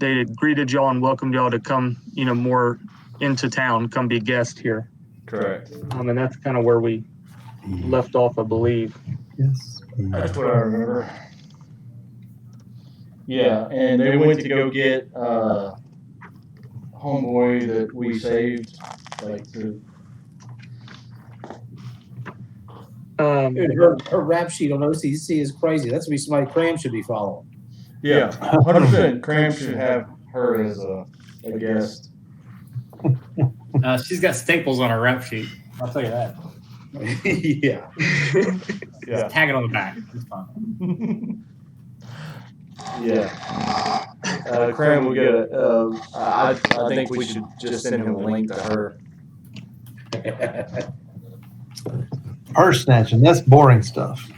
they greeted y'all and welcomed y'all to come, more into town, come be guest here. Correct. And that's kind of where we left off, I believe. Yes. That's what I remember. Yeah, and they went to go get homeboy that we saved, Dude, her rap sheet on OCC is crazy. That's what somebody Cram should be following. Yeah, 100%. Cram should have her as a guest. She's got staples on her rap sheet. I'll tell you that. Yeah. Just tag it on the back. It's fine. Yeah. Cram will get a. I think we should just send him a link to her. Purse snatching, that's boring stuff.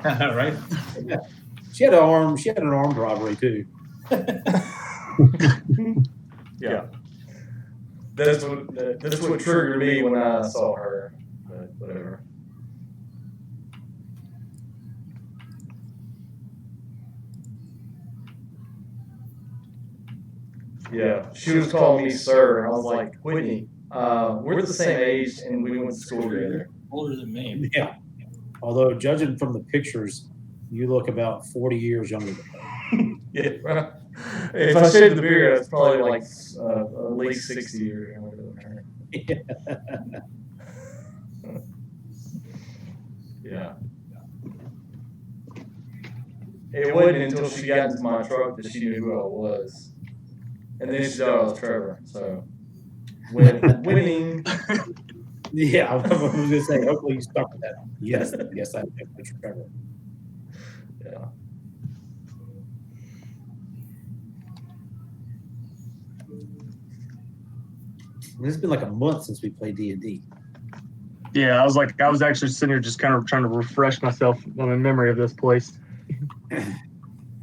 Right? Yeah. She had an armed robbery too. Yeah. That's what triggered me when I saw her. But whatever. Yeah, she was calling me sir. I was like, Whitney, we're the same age and we went to school together. Older than me. Yeah. Although judging from the pictures, you look about 40 years younger than her. Yeah. If I shaved the beard, it's probably like at least 60 years younger than her. Yeah. It wasn't until she got into my truck that she knew who I was. And then she thought I was Trevor. So, winning. Yeah, I was going to say, hopefully you stuck with that. Yes, I think it's Trevor. Yeah. It's been like a month since we played D&D. Yeah, I was actually sitting here just kind of trying to refresh myself on the memory of this place.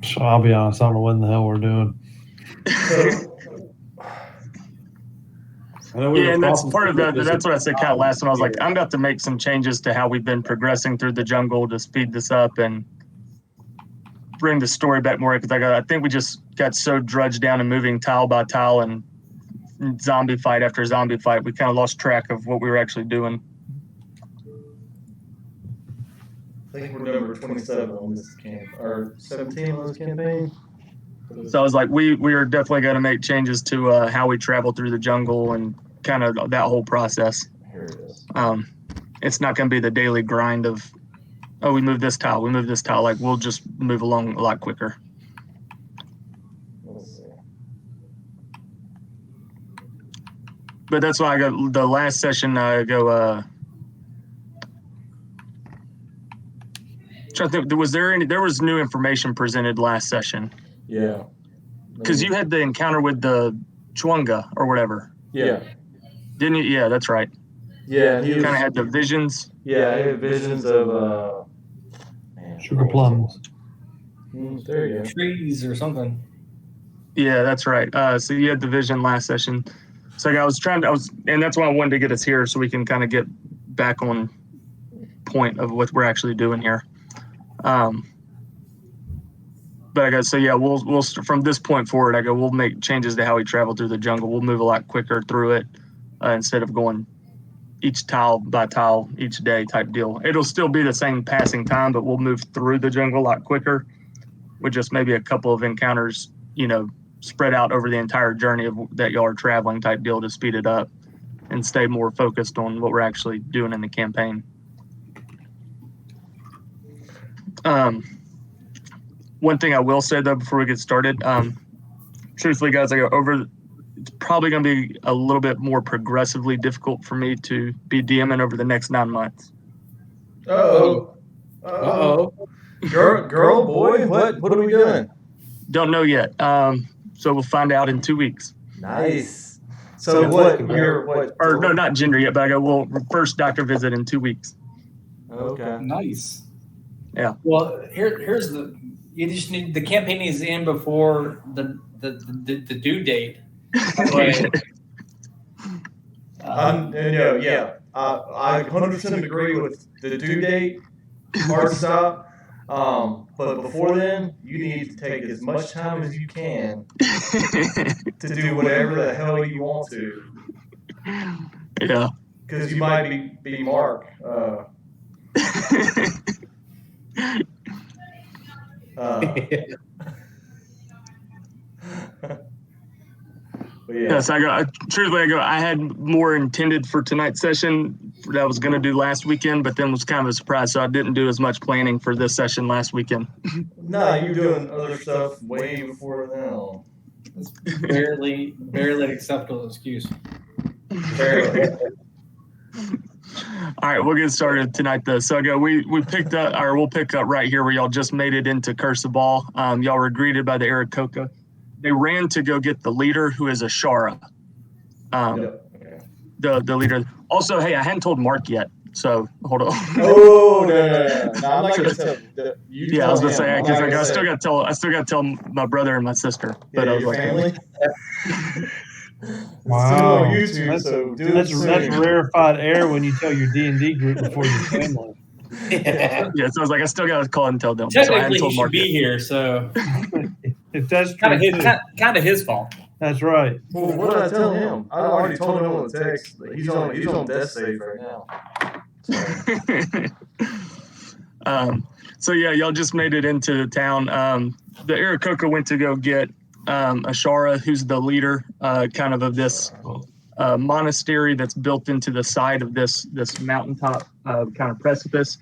So I'll be honest, I don't know what in the hell we're doing. And that's part of that. That's what I said kind of last time. I was like, I'm about to make some changes to how we've been progressing through the jungle to speed this up and bring the story back more. Because I think we just got so drudged down and moving tile by tile and zombie fight after zombie fight. We kind of lost track of what we were actually doing. I think we're number 27 on this or 17 on this campaign. So I was like, we are definitely going to make changes to how we travel through the jungle and kind of that whole process. Here it is. It's not going to be the daily grind of, we move this tile. Like, we'll just move along a lot quicker. Let's see. But that's why I go, the last session, trying to think, there was new information presented last session. Yeah. Because you had the encounter with the Chwunga or whatever. Yeah. Didn't you? Yeah, that's right. Yeah. He kind of had the visions. Yeah, I had visions of Sugar plums. There you go. Trees or something. Yeah, that's right. So you had the vision last session. So and that's why I wanted to get us here so we can kind of get back on point of what we're actually doing here. But I guess, so yeah, we'll from this point forward, we'll make changes to how we travel through the jungle. We'll move a lot quicker through it instead of going each tile by tile each day type deal. It'll still be the same passing time, but we'll move through the jungle a lot quicker with just maybe a couple of encounters, spread out over the entire journey that y'all are traveling type deal to speed it up and stay more focused on what we're actually doing in the campaign. One thing I will say though before we get started, truthfully, guys, it's probably going to be a little bit more progressively difficult for me to be DMing over the next 9 months. Uh-oh. Girl, boy, what are we doing? Don't know yet. So we'll find out in 2 weeks. Nice. So what? Or no, not gender yet, but we'll first doctor visit in 2 weeks. Okay. Nice. Yeah. Well, here's you just need the campaign is in before the due date. I 100% agree with the due date. Hard stop. But before then, you need to take as much time as you can to do whatever the hell you want to, Yeah. because you might be Mark. But yeah. Yes, I had more intended for tonight's session that I was going to do last weekend, but then was kind of a surprise, so I didn't do as much planning for this session last weekend. No, you're doing other stuff way before now. It's barely an acceptable excuse. Barely. All right, we'll get started tonight though. So we'll pick up right here where y'all just made it into Curse of Ball. Y'all were greeted by the Aarakocra. They ran to go get the leader, who is Ashara. The leader. Also, hey, I hadn't told Mark yet, so hold on. Oh no, I'm not gonna tell you. Yeah, I was gonna say because I still got to tell my brother and my sister. But I was your like, family. Wow. It's still on YouTube, so do it That's soon. rarefied air when you tell your D&D group before your family. Yeah. yeah. So I was like, I still got to call and tell them. So I Technically, hadn't he told should Mark be yet. here, so If that's kind true, of his kind of his fault. that's right. Well, what did I tell him? I already told him on the text. That he's on death save right now. So yeah, y'all just made it into the town. The Aarakocra went to go get Ashara, who's the leader, kind of this monastery that's built into the side of this mountaintop kind of precipice.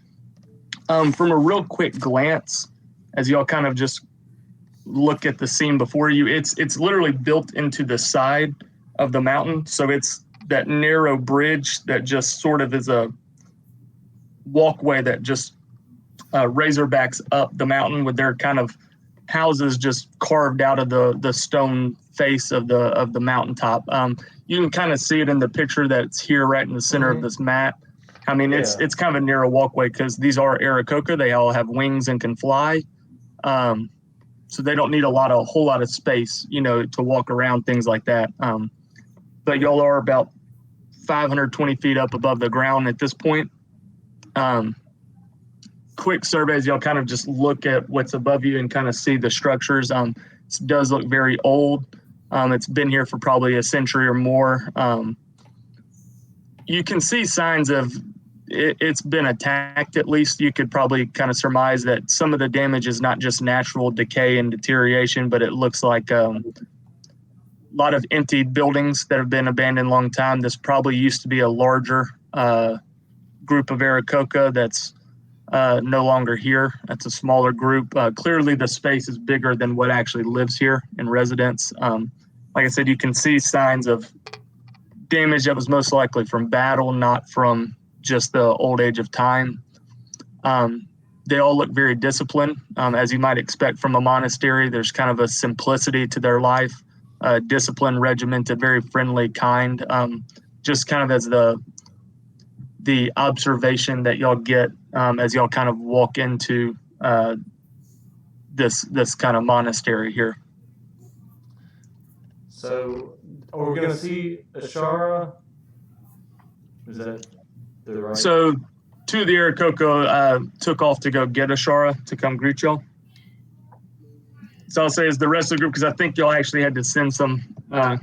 From a real quick glance, as y'all kind of just look at the scene before you, it's literally built into the side of the mountain. So it's that narrow bridge that just sort of is a walkway that just razorbacks up the mountain with their kind of houses just carved out of the stone face of the mountaintop. You can kind of see it in the picture that's here right in the center of this map. I mean, it's kind of a narrow walkway because these are Aarakocra. They all have wings and can fly. So they don't need a whole lot of space, to walk around, things like that. But y'all are about 520 feet up above the ground at this point. Quick surveys, y'all kind of just look at what's above you and kind of see the structures. It does look very old. It's been here for probably a century or more. You can see signs of it's been attacked. At least you could probably kind of surmise that some of the damage is not just natural decay and deterioration, but it looks like a lot of empty buildings that have been abandoned a long time. This probably used to be a larger group of Aarakocra that's no longer here. That's a smaller group. Clearly the space is bigger than what actually lives here in residence. Like I said, you can see signs of damage that was most likely from battle, not from just the old age of time. They all look very disciplined, as you might expect from a monastery. There's kind of a simplicity to their life, disciplined, regimented, very friendly, kind. Just kind of as the observation that y'all get as y'all kind of walk into this kind of monastery here. So, are we gonna see Ashara? Is that the right? So, two of the Aarakocra took off to go get Ashara to come greet y'all. So I'll say is the rest of the group, because I think y'all actually had to send some other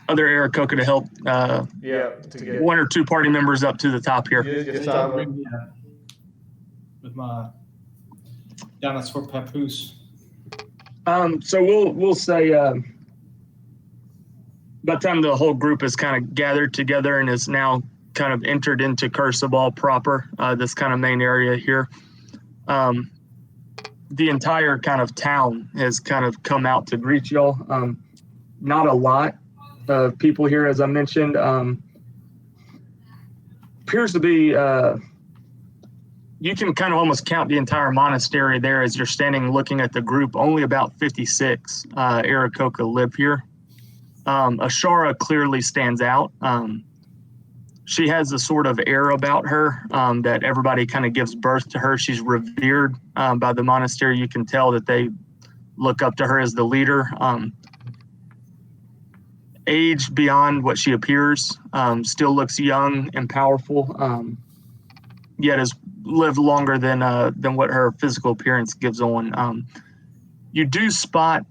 Aarakocra to help. To get one or two party members up to the top here. With my dinosaur papoose. So we'll say by the time the whole group is kind of gathered together and is now kind of entered into Curse of Ball proper, this kind of main area here, the entire kind of town has kind of come out to greet y'all. Not a lot of people here, as I mentioned. Appears to be, you can kind of almost count the entire monastery there as you're standing looking at the group. Only about 56 Aarakocra live here. Ashara clearly stands out. She has a sort of air about her that everybody kind of gives birth to her. She's revered by the monastery. You can tell that they look up to her as the leader. Age beyond what she appears, still looks young and powerful, yet is live longer than what her physical appearance gives on. You do spot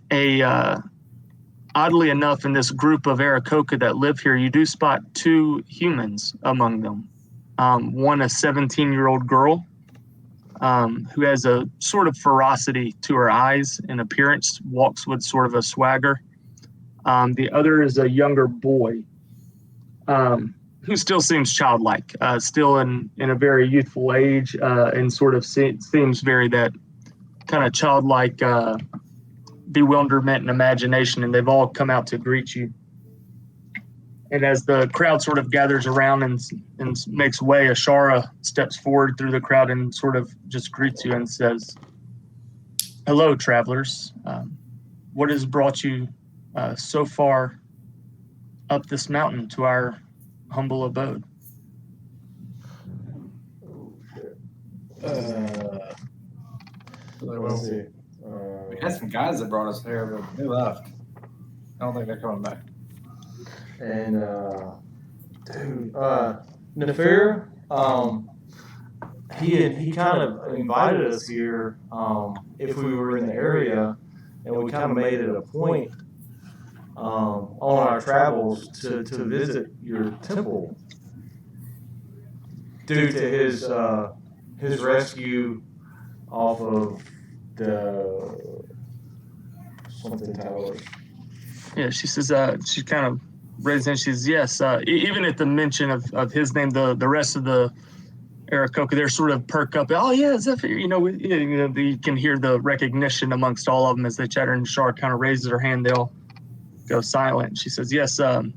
oddly enough, in this group of Aarakocra that live here, you do spot 2 humans among them. One, a 17-year-old girl who has a sort of ferocity to her eyes and appearance, walks with sort of a swagger. The other is a younger boy who still seems childlike, still in a very youthful age, and sort of seems very that kind of childlike bewilderment and imagination, and they've all come out to greet you. And as the crowd sort of gathers around and makes way, Ashara steps forward through the crowd and sort of just greets you and says, "Hello, travelers. What has brought you so far up this mountain to our humble abode?" Let's see. We had some guys that brought us there, but they left. I don't think they're coming back. And dude, Nefir, he kind of invited us here if we were in the area, and we kind of made it a point on our travels to visit your temple due to his rescue off of the something tower. Yeah, she says, she kind of raises and she says, yes, even at the mention of his name, the rest of the Aarakocra, they're sort of perk up. Oh, yeah, Zephyr, you can hear the recognition amongst all of them as they chatter, and Shar kind of raises her hand. They all go silent. She says, yes, when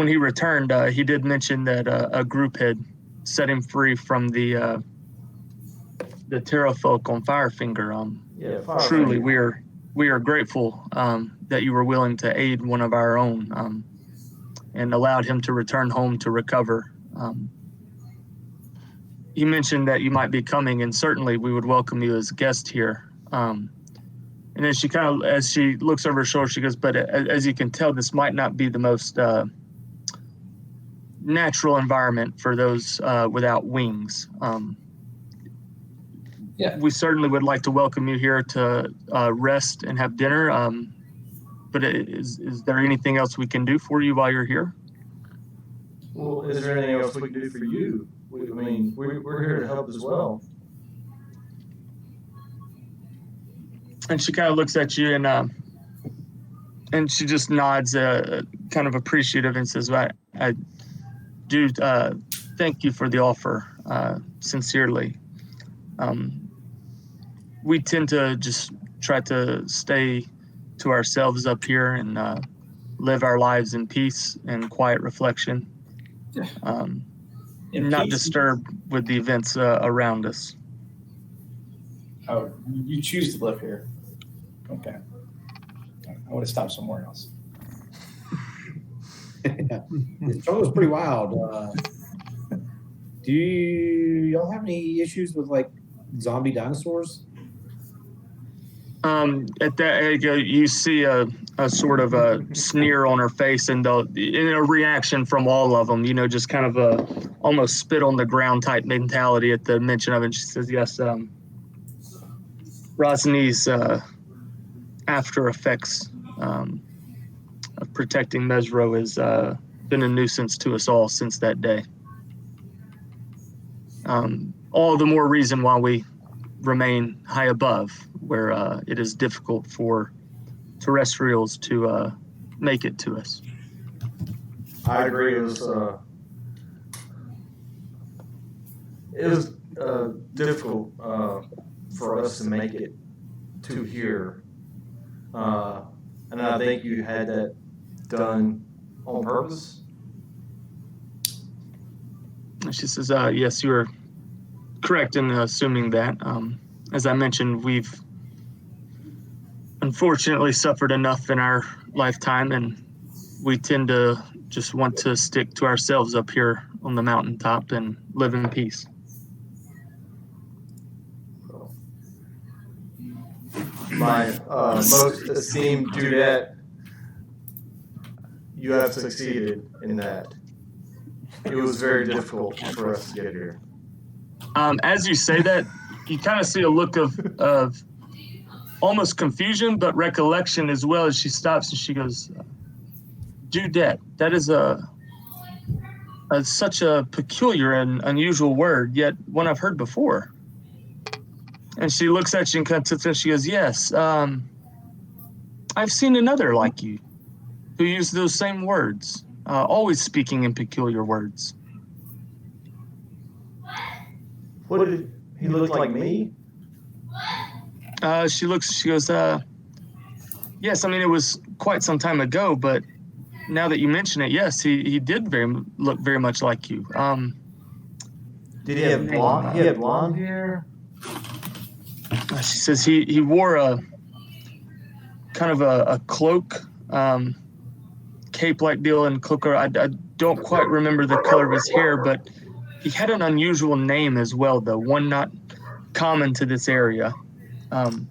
he returned, he did mention that a group had set him free from the Terra folk on Firefinger. Yeah, Truly, we are grateful that you were willing to aid one of our own and allowed him to return home to recover. He mentioned that you might be coming, and certainly we would welcome you as a guest here. And then she kind of, as she looks over her shoulder, she goes, but as you can tell, this might not be the most natural environment for those without wings. Yeah. We certainly would like to welcome you here to rest and have dinner. But is there anything else we can do for you while you're here? Well, is there anything else we can do for you? I mean, we're here to help as well. And she kind of looks at you and she just nods, kind of appreciative, and says, I do thank you for the offer, sincerely. We tend to just try to stay to ourselves up here and live our lives in peace and quiet reflection, not disturbed with the events around us. Oh, you choose to live here. Okay. I would have stopped somewhere else. The jungle's pretty wild. Do y'all have any issues with like zombie dinosaurs? At that, you see a sort of a sneer on her face, and in a reaction from all of them, just kind of a almost spit on the ground type mentality at the mention of it. She says, yes, Rosny's after effects of protecting Mesro has been a nuisance to us all since that day. All the more reason why we remain high above, where it is difficult for terrestrials to make it to us. I agree. It was difficult for us to make it to here, and I think you had that done on purpose. She says, yes, you are correct in assuming that. As I mentioned, we've unfortunately suffered enough in our lifetime, and we tend to just want to stick to ourselves up here on the mountaintop and live in peace. My most esteemed Dudette, you have succeeded in that. It was very difficult for us to get here. As you say that, you kind of see a look of almost confusion, but recollection as well as she stops and she goes, Dudette, that is such a peculiar and unusual word, yet one I've heard before. And she looks at you and kind of sits there and she goes, yes, I've seen another like you who used those same words, always speaking in peculiar words. What did he look like me? She goes, yes, I mean, it was quite some time ago, but now that you mention it, yes, he did look very much like you. Did he have blonde? He had blonde hair. She says he wore a kind of a cloak, cape-like deal and cloak. I don't quite remember the color of his hair, but he had an unusual name as well, though, one not common to this area. Call him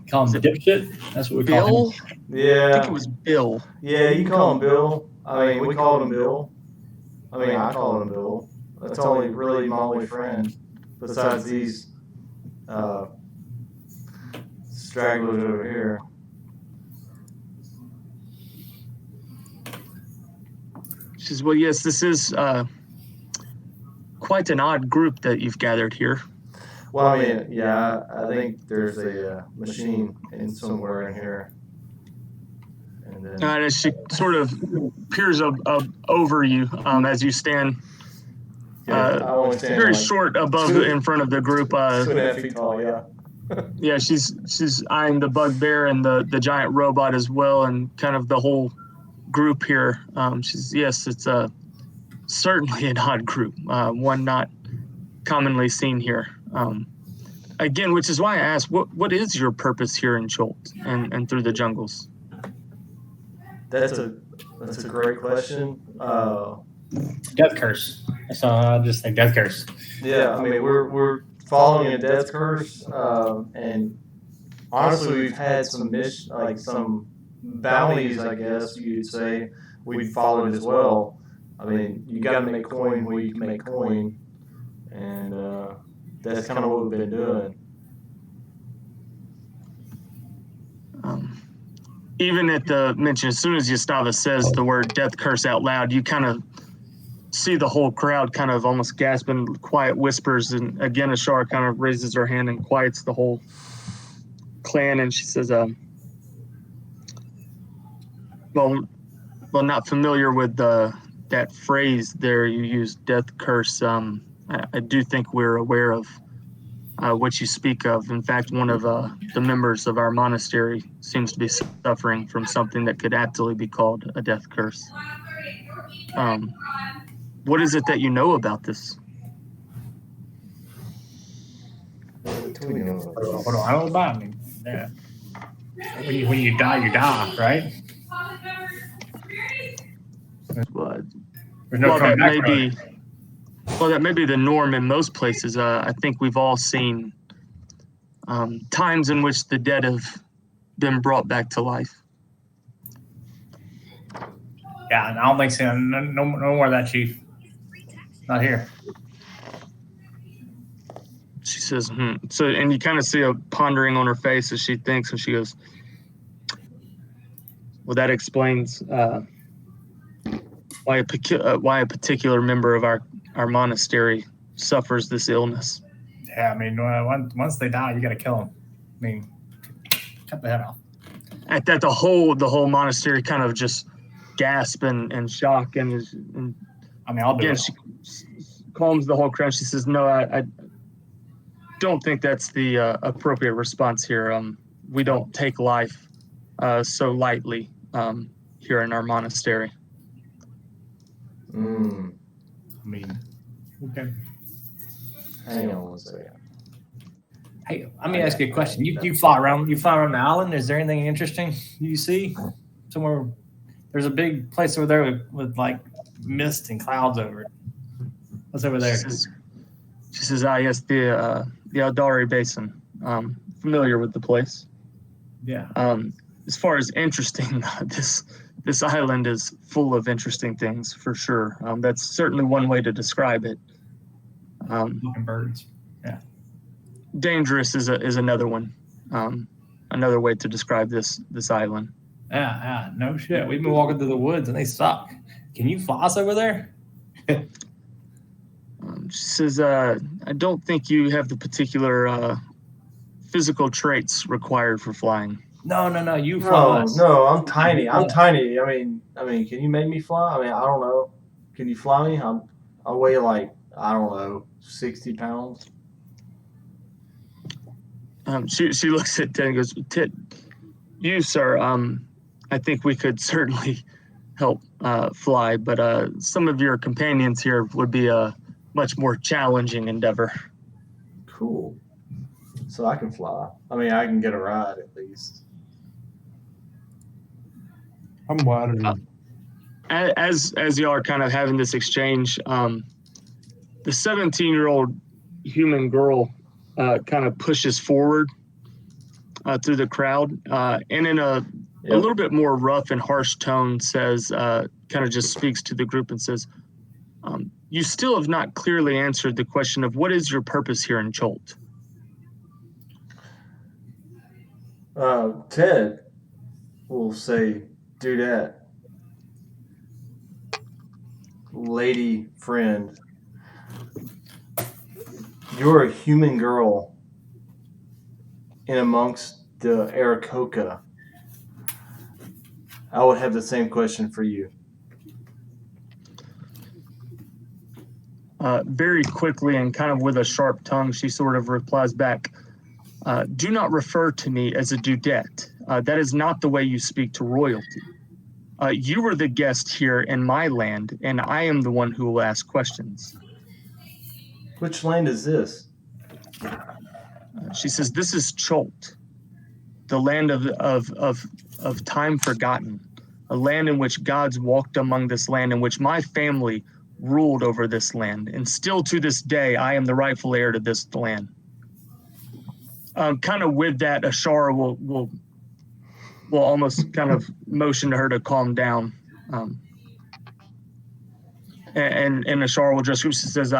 dipshit. That's what we call Bill? him. Yeah. I think it was Bill. Yeah, you call him Bill. I mean, we called him Bill. I mean, I called him Bill. That's only really my only friend, besides these stragglers over here. She says, well, yes, this is quite an odd group that you've gathered here. Well, I mean, yeah, I think there's a machine in somewhere in here. And then, And as she sort of peers over you as you stand I only stand very like short above in front of the group. 2.5 feet tall, yeah. Yeah, she's eyeing the bugbear and the giant robot as well, and kind of the whole group here. Yes, it's certainly an odd group, one not commonly seen here. Again, which is why I asked, what is your purpose here in Cholt and through the jungles? That's a great question. Death curse. So I'll just say death curse. Yeah, I mean, we're following a death curse, and honestly, we've had some some bounties, I guess you'd say, we've followed as well. I mean, you got to make coin where you can make coin, and that's kind of what we've been doing. Even at the mention, as soon as Yastava says the word death curse out loud, you kind of see the whole crowd kind of almost gasping, quiet whispers. And again, Ashara kind of raises her hand and quiets the whole clan. And she says, well, not familiar with that phrase there. You used death curse. I do think we're aware of what you speak of. In fact, one of the members of our monastery seems to be suffering from something that could aptly be called a death curse. What is it that you know about this? Hold on, I don't know about me. Yeah. When you die, right? Well, There's no coming back from it. That may be the norm in most places. I think we've all seen times in which the dead have been brought back to life. Yeah, and I don't think so. No more of that, Chief. Not here. She says, So, and you kind of see a pondering on her face as she thinks, and she goes, well, that explains why a particular member of our monastery suffers this illness. Yeah, I mean, once they die, you got to kill them. I mean, cut the head off. At that, the whole monastery kind of just gasp and shock, and I mean, I'll do again, it. she calms the whole crowd. She says, no, I don't think that's the appropriate response here. We don't take life so lightly here in our monastery. I mean, okay. Hang on one second. Hey, let me ask you a question. You fly around the island. Is there anything interesting you see somewhere? There's a big place over there with like mist and clouds over it. What's over there? She says, yes, the Aldari Basin. Familiar with the place. Yeah. As far as interesting, this island is full of interesting things for sure. That's certainly one way to describe it. Looking birds. Dangerous is another one. Another way to describe this island. Yeah, no shit. We've been walking through the woods and they suck. Can you floss over there? She says, I don't think you have the particular physical traits required for flying. No. You No, floss. no, I'm tiny. I'm tiny. I mean, can you make me fly? I mean, I don't know. Can you fly me? I weigh like, I don't know, 60 pounds. She looks at Ted and goes, Ted, you, sir, I think we could certainly help fly, but some of your companions here would be a much more challenging endeavor. Cool. So I can fly. I mean, I can get a ride at least. I'm wider. As y'all are kind of having this exchange, the 17-year-old human girl kind of pushes forward through the crowd, and in a little bit more rough and harsh tone says, kind of just speaks to the group and says, you still have not clearly answered the question of what is your purpose here in Cholt? Ted will say, Dudette, lady friend, you're a human girl in amongst the Aarakocra. I would have the same question for you. Very quickly and kind of with a sharp tongue, she sort of replies back, do not refer to me as a dudette. That is not the way you speak to royalty. You are the guest here in my land, and I am the one who will ask questions. Which land is this? She says, this is Cholt, the land of time forgotten, a land in which gods walked among this land, in which my family ruled over this land. And still to this day, I am the rightful heir to this land. Kind of with that, Ashara will almost kind of motion to her to calm down. And Ashara will just, she says,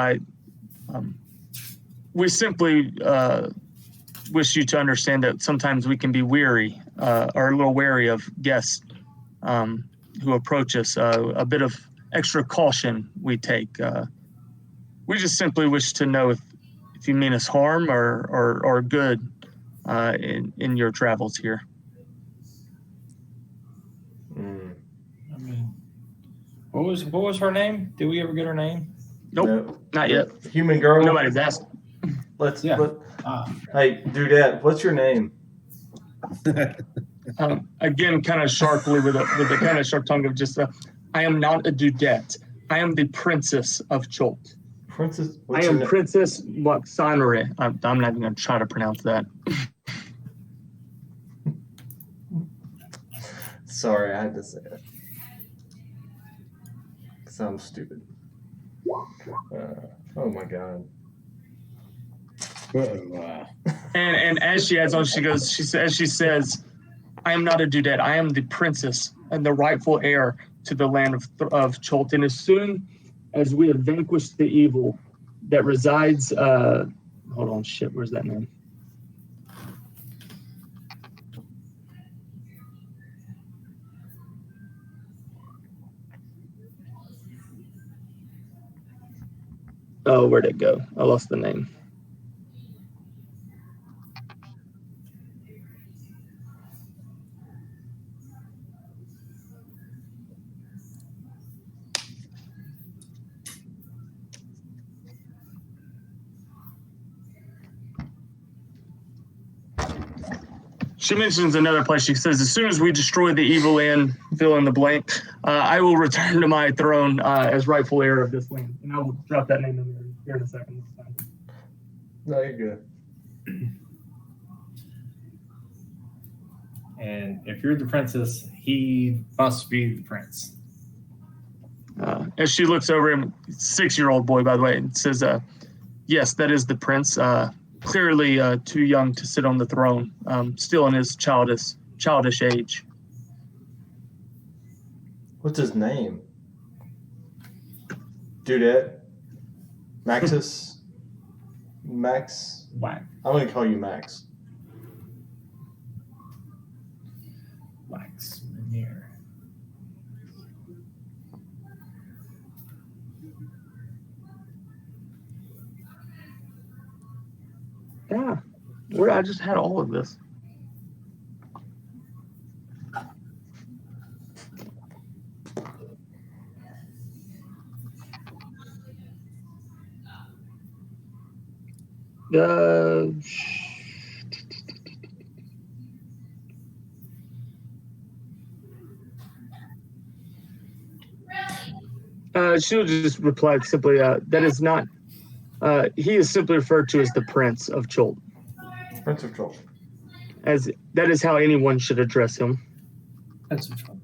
we simply wish you to understand that sometimes we can be weary or a little wary of guests who approach us. A bit of extra caution we take. We just simply wish to know if you mean us harm or good in your travels here. I mean, what was her name? Did we ever get her name? Nope, No. not yet. Human girl. Nobody's asked. Hey, Dudette, what's your name? Again, kind of sharply with a kind of sharp tongue of just, I am not a dudette. I am the princess of Cholt. Princess? I am Princess Waxanere. I'm not even going to try to pronounce that. Sorry, I had to say it. Because I'm stupid. Oh my god. And as she adds on, she says, I am not a dudette. I am the princess and the rightful heir to the land of Cholt. And as soon as we have vanquished the evil that resides, hold on, shit, where's that name? Oh, where'd it go? I lost the name. She mentions another place. She says, as soon as we destroy the evil and fill in the blank, I will return to my throne as rightful heir of this land. And I will drop that name in there here in a second. No, you're good. And if you're the princess, he must be the prince. As she looks over him, 6-year-old boy, by the way, and says, yes, that is the prince. Clearly too young to sit on the throne, still in his childish age. What's his name? Dudette? Maxis? Max. Wax. I'm going to call you Max. Wax Veneer. Yeah. Where I just had all of this. She'll just reply simply, that is not, he is simply referred to as the Prince of Cholt. Prince of Troll. As that is how anyone should address him. That's a trouble.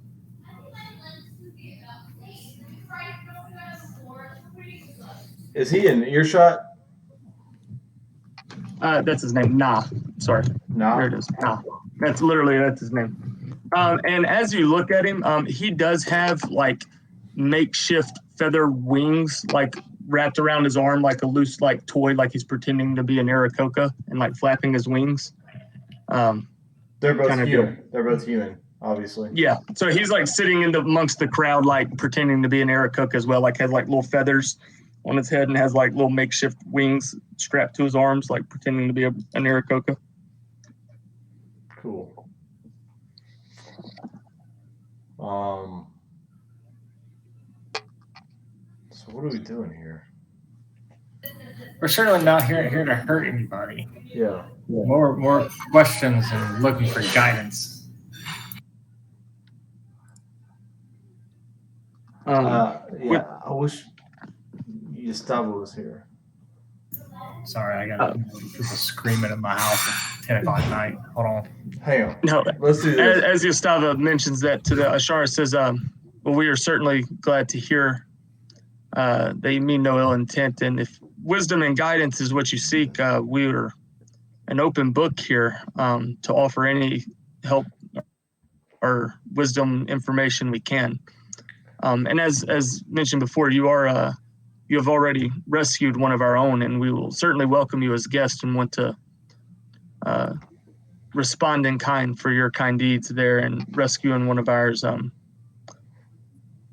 Is he in earshot? That's his name. Nah. Sorry. Nah. There it is. Nah. That's his name. And as you look at him, he does have like makeshift feather wings, like wrapped around his arm, like a loose like toy, like he's pretending to be an Aarakocra and like flapping his wings. They're both Kinda human. They're both human, obviously. Yeah. So he's like sitting amongst the crowd, like pretending to be an Aarakocra as well, like has like little feathers on his head and has like little makeshift wings strapped to his arms, like pretending to be an Aarakocra. Cool. So what are we doing here? We're certainly not here to hurt anybody. Yeah. More questions and looking for guidance. Yeah, I wish Gustavo was here. Sorry, I got people screaming at my house at 10 o'clock at night. Hold on. Hang on. No, Let's do this. as Gustavo mentions that to the Ashara says, well, we are certainly glad to hear that you mean no ill intent. And if wisdom and guidance is what you seek, we are an open book here to offer any help or wisdom information we can. And as mentioned before, you have already rescued one of our own, and we will certainly welcome you as guests and want to respond in kind for your kind deeds there and rescuing one of ours.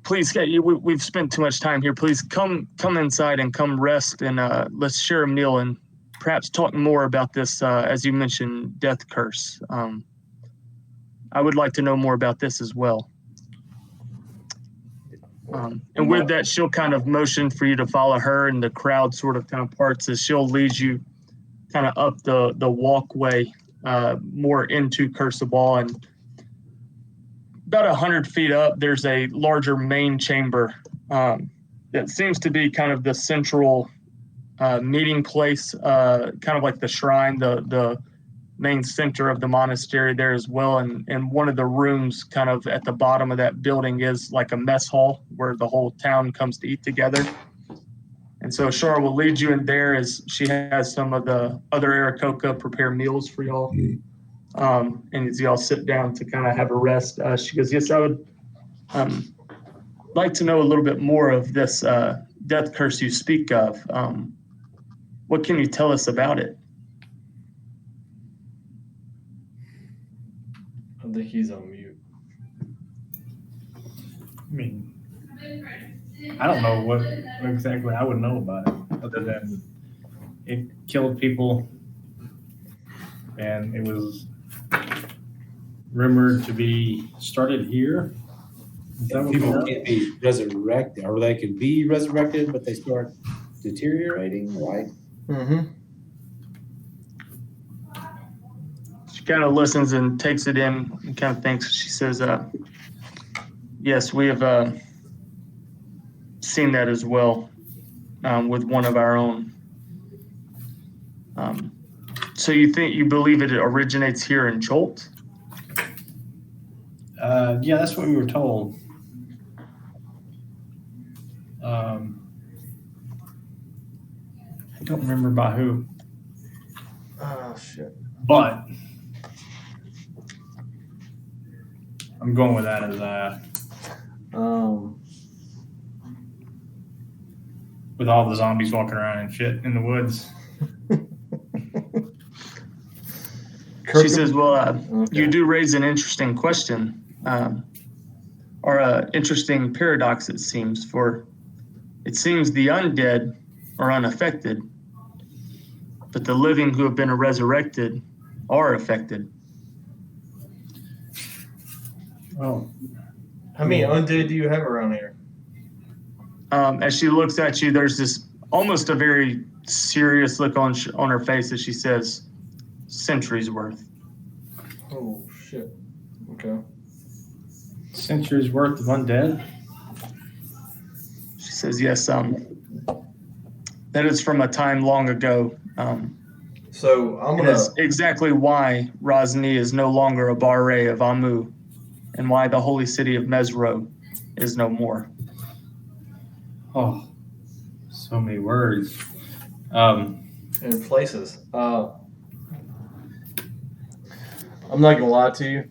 Please, we've spent too much time here. Please come inside and come rest, and let's share a meal and perhaps talk more about this, as you mentioned, death curse. I would like to know more about this as well. And with that, she'll kind of motion for you to follow her, and the crowd sort of kind of parts as she'll lead you kind of up the walkway more into Curse of Ball. And about 100 feet up, there's a larger main chamber that seems to be kind of the central meeting place, kind of like the shrine, the main center of the monastery there as well. And one of the rooms kind of at the bottom of that building is like a mess hall where the whole town comes to eat together. And so Ashara will lead you in there as she has some of the other Aarakocra prepare meals for y'all. And as y'all sit down to kind of have a rest, she goes, yes, I would like to know a little bit more of this death curse you speak of. What can you tell us about it? I think he's on mute. I mean, I don't know what exactly I would know about it, other than it killed people, and it was rumored to be started here. Is that what People we know? can't be resurrected, or they can be resurrected, but they start deteriorating, right? Mm-hmm. She kind of listens and takes it in and kind of thinks. She says, yes, we have seen that as well with one of our own. So you believe it originates here in Cholt? Yeah, that's what we were told. I don't remember by who, Oh, shit. but I'm going with that as with all the zombies walking around and shit in the woods. She says, well, Okay. you do raise an interesting question, or an interesting paradox, it seems, for it seems the undead are unaffected, but the living who have been resurrected are affected. Oh, How many undead do you have around here? As she looks at you, there's this almost a very serious look on her face as she says, centuries worth. Oh shit. Okay. centuries worth of undead. She says, yes, that is from a time long ago. So I'm And gonna. that's exactly why Rosny is no longer a Barre of Amu, and why the holy city of Mesro is no more. Oh, so many words. In places. I'm not gonna lie to you.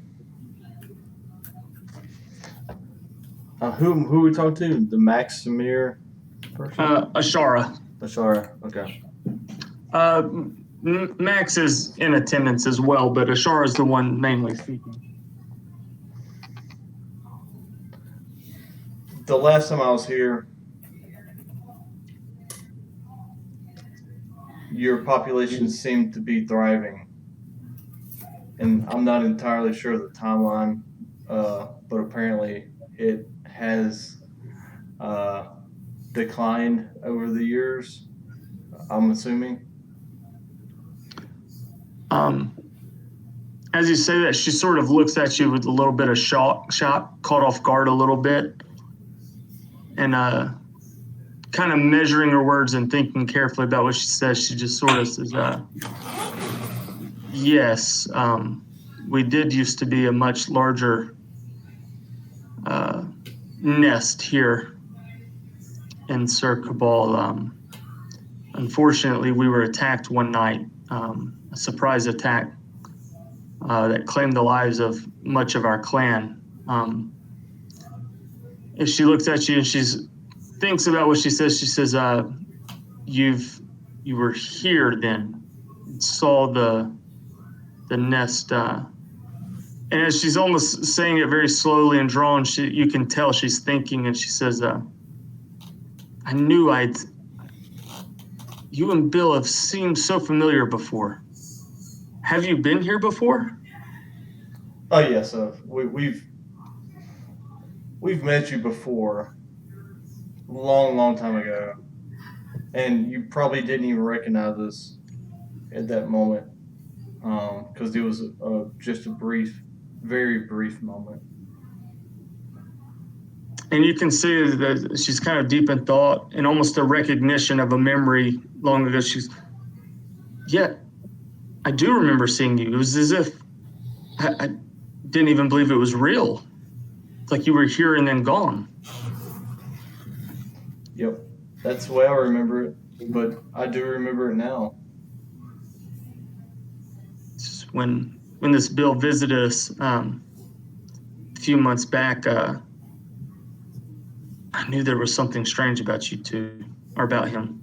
Who we talked to? The Max Samir person? Ashara. Ashara. Okay. Max is in attendance as well, but Ashara is the one mainly speaking. The last time I was here, your population seemed to be thriving, and I'm not entirely sure of the timeline, but apparently it has declined over the years. I'm assuming. As you say that, she sort of looks at you with a little bit of shock, caught off guard a little bit, and kind of measuring her words and thinking carefully about what she says. She just sort of says, yes, we did used to be a much larger nest here in Sir Cabal. Unfortunately, we were attacked one night, a surprise attack that claimed the lives of much of our clan. If she looks at you and she thinks about what she says, you were here then, saw the nest, and as she's almost saying it very slowly and drawn, you can tell she's thinking, and she says, I knew you and Bill have seemed so familiar before. Have you been here before? Oh yes, we've met you before, long time ago, and you probably didn't even recognize us at that moment, because it was just a very brief moment. And you can see that she's kind of deep in thought and almost a recognition of a memory long ago. Yeah, I do remember seeing you. It was as if I didn't even believe it was real. It's like you were here and then gone. Yep, that's the way I remember it, but I do remember it now. Just when this Bill visited us a few months back, I knew there was something strange about you two, or about him.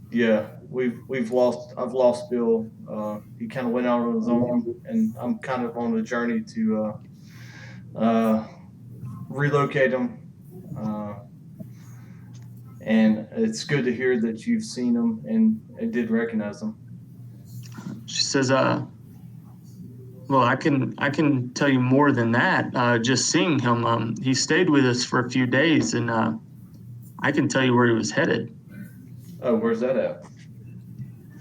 Yeah, I've lost Bill. He kind of went out on his own, and I'm kind of on a journey to relocate him. And it's good to hear that you've seen him and did recognize him. She says, well, I can tell you more than that. Just seeing him, he stayed with us for a few days, and I can tell you where he was headed. Oh, where's that at?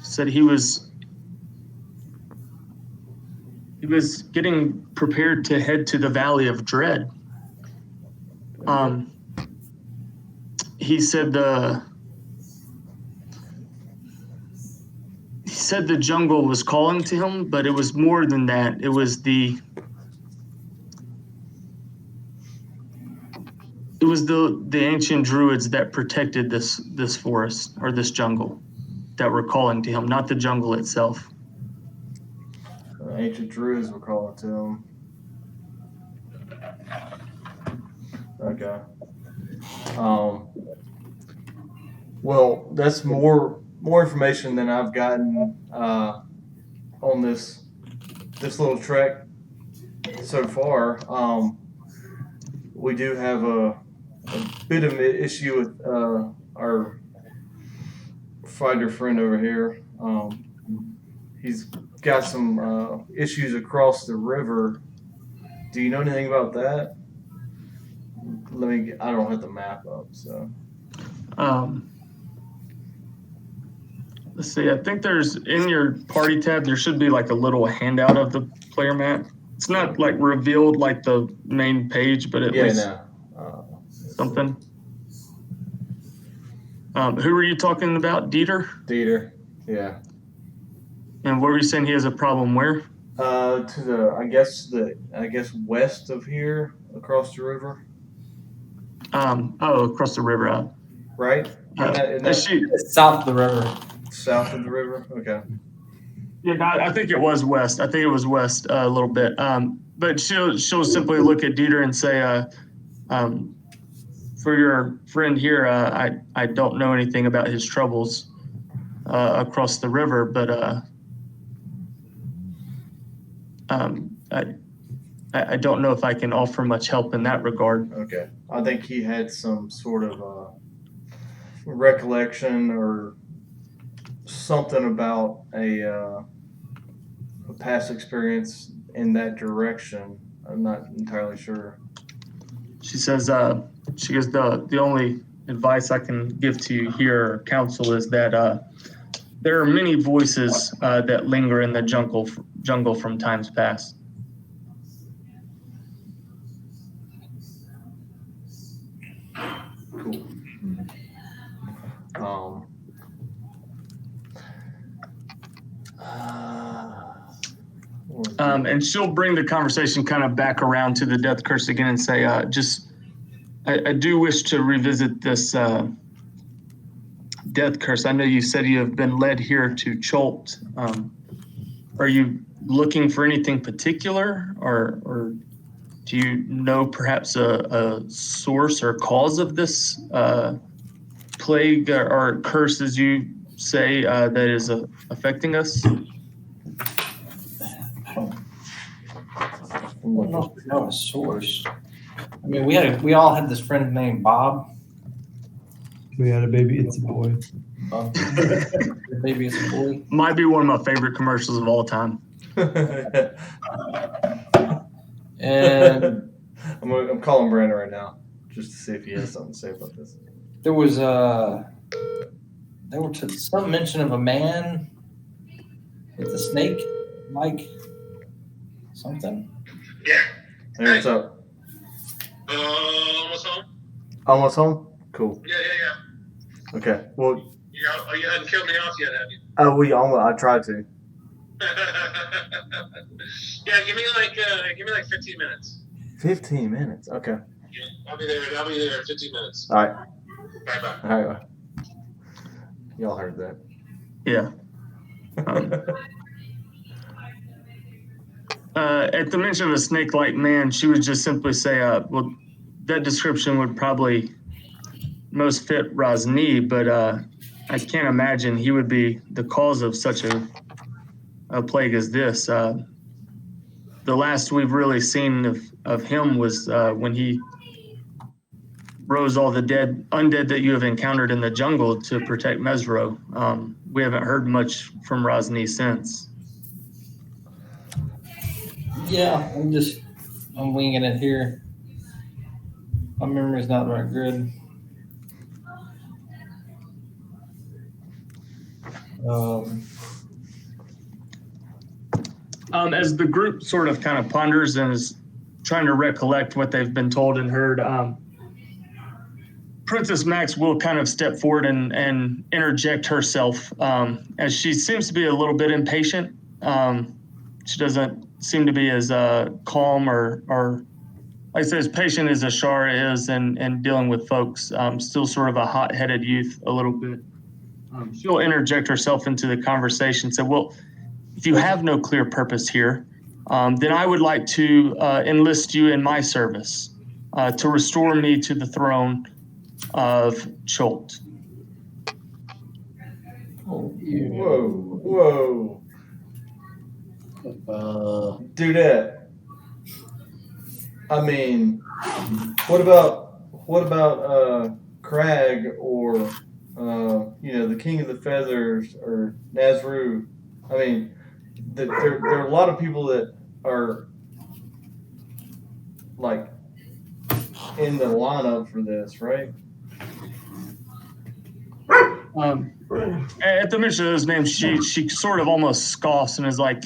Said he was getting prepared to head to the Valley of Dread. He said the jungle was calling to him, but it was more than that. It was the ancient druids that protected this forest or this jungle that were calling to him, not the jungle itself. Ancient druids were calling to him. Okay. Well, that's more information than I've gotten on this this little trek so far, we do have a bit of an issue with our fighter friend over here. He's got some issues across the river. Do you know anything about that? I don't have the map up, so. Let's see. I think there's in your party tab, there should be like a little handout of the player map. It's not like revealed like the main page, but at least something. Who were you talking about? Dieter? Yeah. And what were you saying? He has a problem where? To the I guess west of here, across the river. Across the river. Right? South of the river. South of the river? Okay. Yeah, I think it was west. I think it was west a little bit. But she'll simply look at Dieter and say, for your friend here, I don't know anything about his troubles across the river, but I don't know if I can offer much help in that regard. Okay. I think he had some sort of recollection or something about a past experience in that direction. I'm not entirely sure. She says, the only advice I can give to you here, counsel, is that there are many voices that linger in the jungle from times past. Cool. And she'll bring the conversation kind of back around to the death curse again and say, I do wish to revisit this death curse. I know you said you have been led here to Cholt. Are you looking for anything particular, or do you know perhaps a source or cause of this plague or curse, as you say, that is affecting us? I don't know if we know a source. I mean, we all had this friend named Bob. We had a baby. It's a boy. The baby is a boy. Might be one of my favorite commercials of all time. And I'm calling Brandon right now just to see if he has something to say about this. there was some mention of a man with a snake, like something. Yeah. Hey, what's up? Almost home? Almost home? Cool. Yeah. Okay. Well, You hadn't killed me off yet, have you? I tried to. Yeah, give me like 15 minutes. 15 minutes. Okay. Yeah, I'll be there in 15 minutes. All right. Bye. All right. Y'all heard that. Yeah. At the mention of a snake-like man, she would just simply say, well, that description would probably most fit Razni, but I can't imagine he would be the cause of such a plague as this. The last we've really seen of him was when he rose all the undead that you have encountered in the jungle to protect Mesro. We haven't heard much from Razni since. Yeah, I'm winging it here. My memory's not very good. As the group sort of kind of ponders and is trying to recollect what they've been told and heard, Princess Max will kind of step forward and interject herself, as she seems to be a little bit impatient. She doesn't seem to be as calm or like I say, as patient as Ashara is and dealing with folks. Still sort of a hot-headed youth a little bit. She'll interject herself into the conversation and say, well, if you have no clear purpose here, then I would like to enlist you in my service to restore me to the throne of Cholt. Whoa. Dudette. I mean, what about Crag or the King of the Feathers or Nazru? I mean, there are a lot of people that are like in the lineup for this, right? At the mention of those names, she sort of almost scoffs and is like,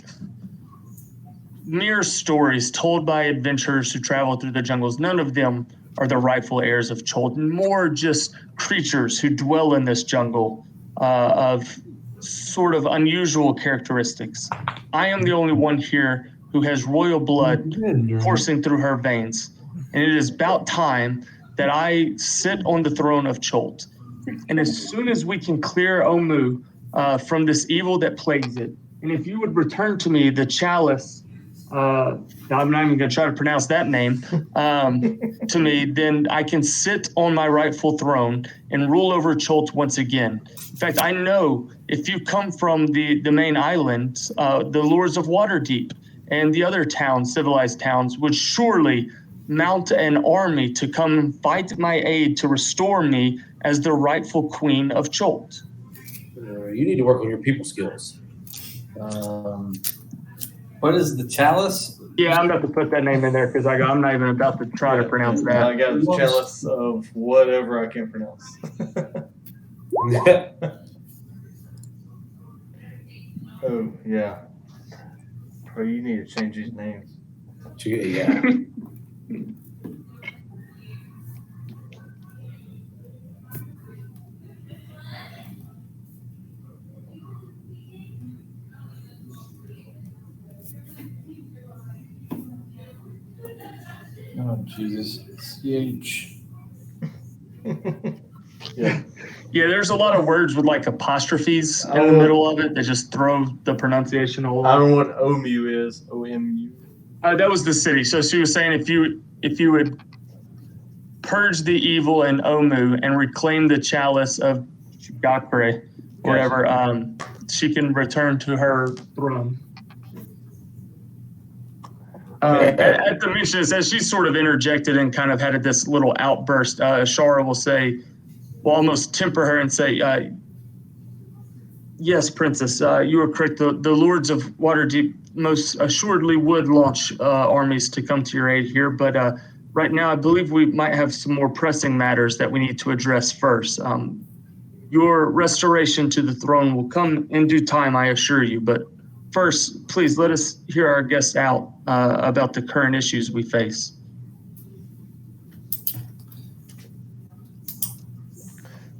mere stories told by adventurers who travel through the jungles. None of them are the rightful heirs of Cholton. More just creatures who dwell in this jungle of sort of unusual characteristics. I am the only one here who has royal blood coursing through her veins, and it is about time that I sit on the throne of Cholt. And as soon as we can clear Omu from this evil that plagues it, and if you would return to me the chalice, I'm not even going to try to pronounce that name, to me, then I can sit on my rightful throne and rule over Cholt once again. In fact, I know if you come from the main island, the Lords of Waterdeep and the other towns, civilized towns, would surely mount an army to come fight my aid to restore me as the rightful queen of Cholt. You need to work on your people skills. What is the chalice? Yeah, I'm about to put that name in there because I'm not even about to try to pronounce that. I got the chalice of whatever I can't pronounce. Oh, yeah. Bro, you need to change these names. Yeah. Oh, Jesus. CH. Yeah. Yeah, there's a lot of words with like apostrophes in the middle of it that just throw the pronunciation all I off. don't know what OMU is. OMU. That was the city. So she was saying if you would purge the evil in Omu and reclaim the chalice of Gakre, whatever, she can return to her throne. At the mention, as she sort of interjected and kind of had this little outburst, Ashara will almost temper her and say, yes, Princess, you are correct. The Lords of Waterdeep most assuredly would launch armies to come to your aid here, but right now I believe we might have some more pressing matters that we need to address first. Your restoration to the throne will come in due time, I assure you, but first, please let us hear our guests out about the current issues we face.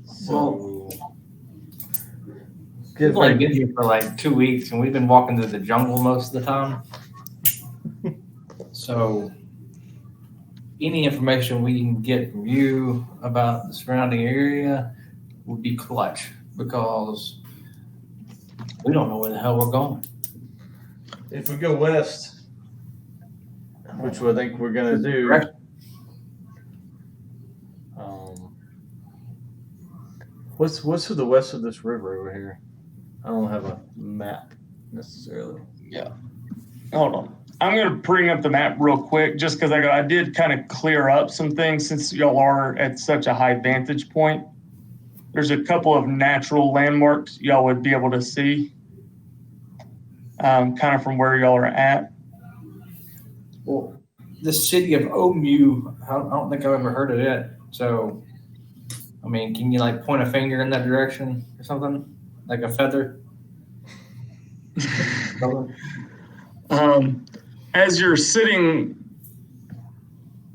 So, We've only been here for like 2 weeks, and we've been walking through the jungle most of the time. So, any information we can get from you about the surrounding area would be clutch, because we don't know where the hell we're going. if we go west, which I think we're going to do, what's to the west of this river over here? I don't have a map necessarily. Yeah. Hold on. I'm going to bring up the map real quick just because I did kind of clear up some things since y'all are at such a high vantage point. There's a couple of natural landmarks y'all would be able to see kind of from where y'all are at. Well, the city of Omu, I don't think I've ever heard of it. So, I mean, can you like point a finger in that direction or something? Like a feather? As you're sitting,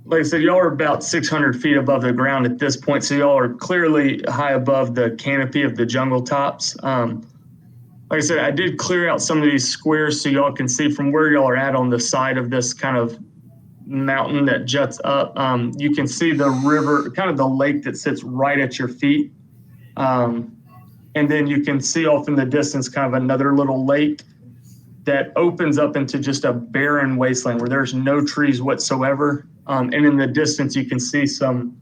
like I said, y'all are about 600 feet above the ground at this point, so y'all are clearly high above the canopy of the jungle tops. Like I said, I did clear out some of these squares so y'all can see from where y'all are at on the side of this kind of mountain that juts up. You can see the river, kind of the lake that sits right at your feet. And then you can see off in the distance kind of another little lake that opens up into just a barren wasteland where there's no trees whatsoever. And in the distance, you can see some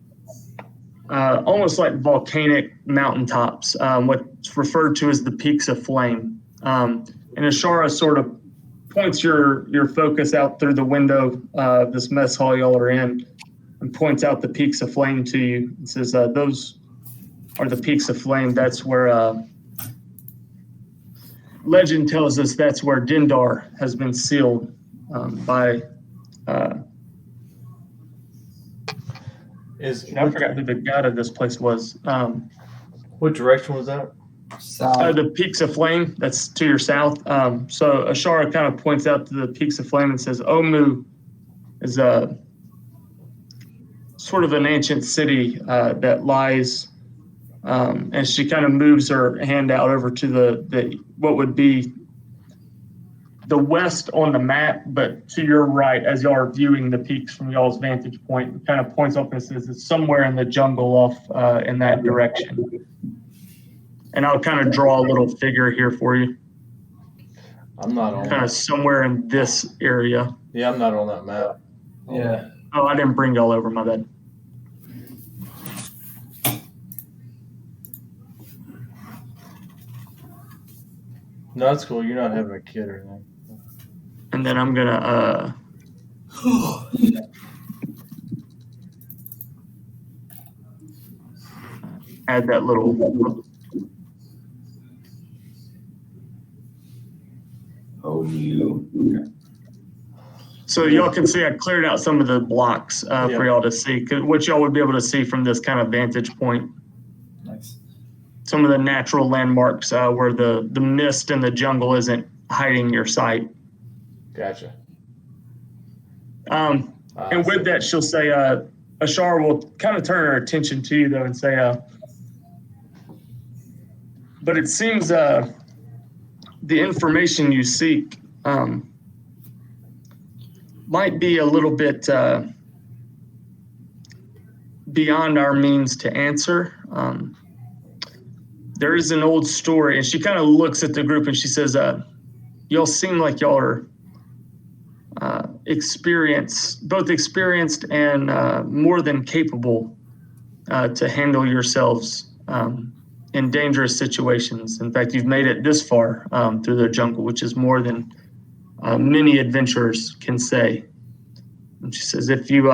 almost like volcanic mountaintops, what's referred to as the peaks of flame. And Ashara sort of points your focus out through the window of this mess hall y'all are in, and points out the peaks of flame to you. It says, those are the peaks of flame. That's where legend tells us that's where Dindar has been sealed by. I forgot who the god of this place was. What direction was that? The peaks of flame. That's to your south. So Ashara kind of points out to the peaks of flame and says, Omu is a sort of an ancient city that lies. And she kind of moves her hand out over to the what would be the west on the map, but to your right, as y'all are viewing the peaks from y'all's vantage point, it kind of points up and says it's somewhere in the jungle off in that direction. And I'll kind of draw a little figure here for you. I'm not on. Kind of somewhere in this area. Yeah, I'm not on that map. Yeah. Oh, I didn't bring y'all over, my bad. No, that's cool. You're not having a kid or anything. And then I'm gonna add that little. Oh, you. So y'all can see I cleared out some of the blocks for y'all to see, which y'all would be able to see from this kind of vantage point. Nice. Some of the natural landmarks where the mist and the jungle isn't hiding your sight. Gotcha. And with that, she'll say, Ashar will kind of turn her attention to you, though, and say, but it seems the information you seek might be a little bit beyond our means to answer. There is an old story, and she kind of looks at the group and she says, y'all seem like y'all are both experienced and more than capable to handle yourselves in dangerous situations. In fact, you've made it this far through the jungle, which is more than many adventurers can say. And she says, if you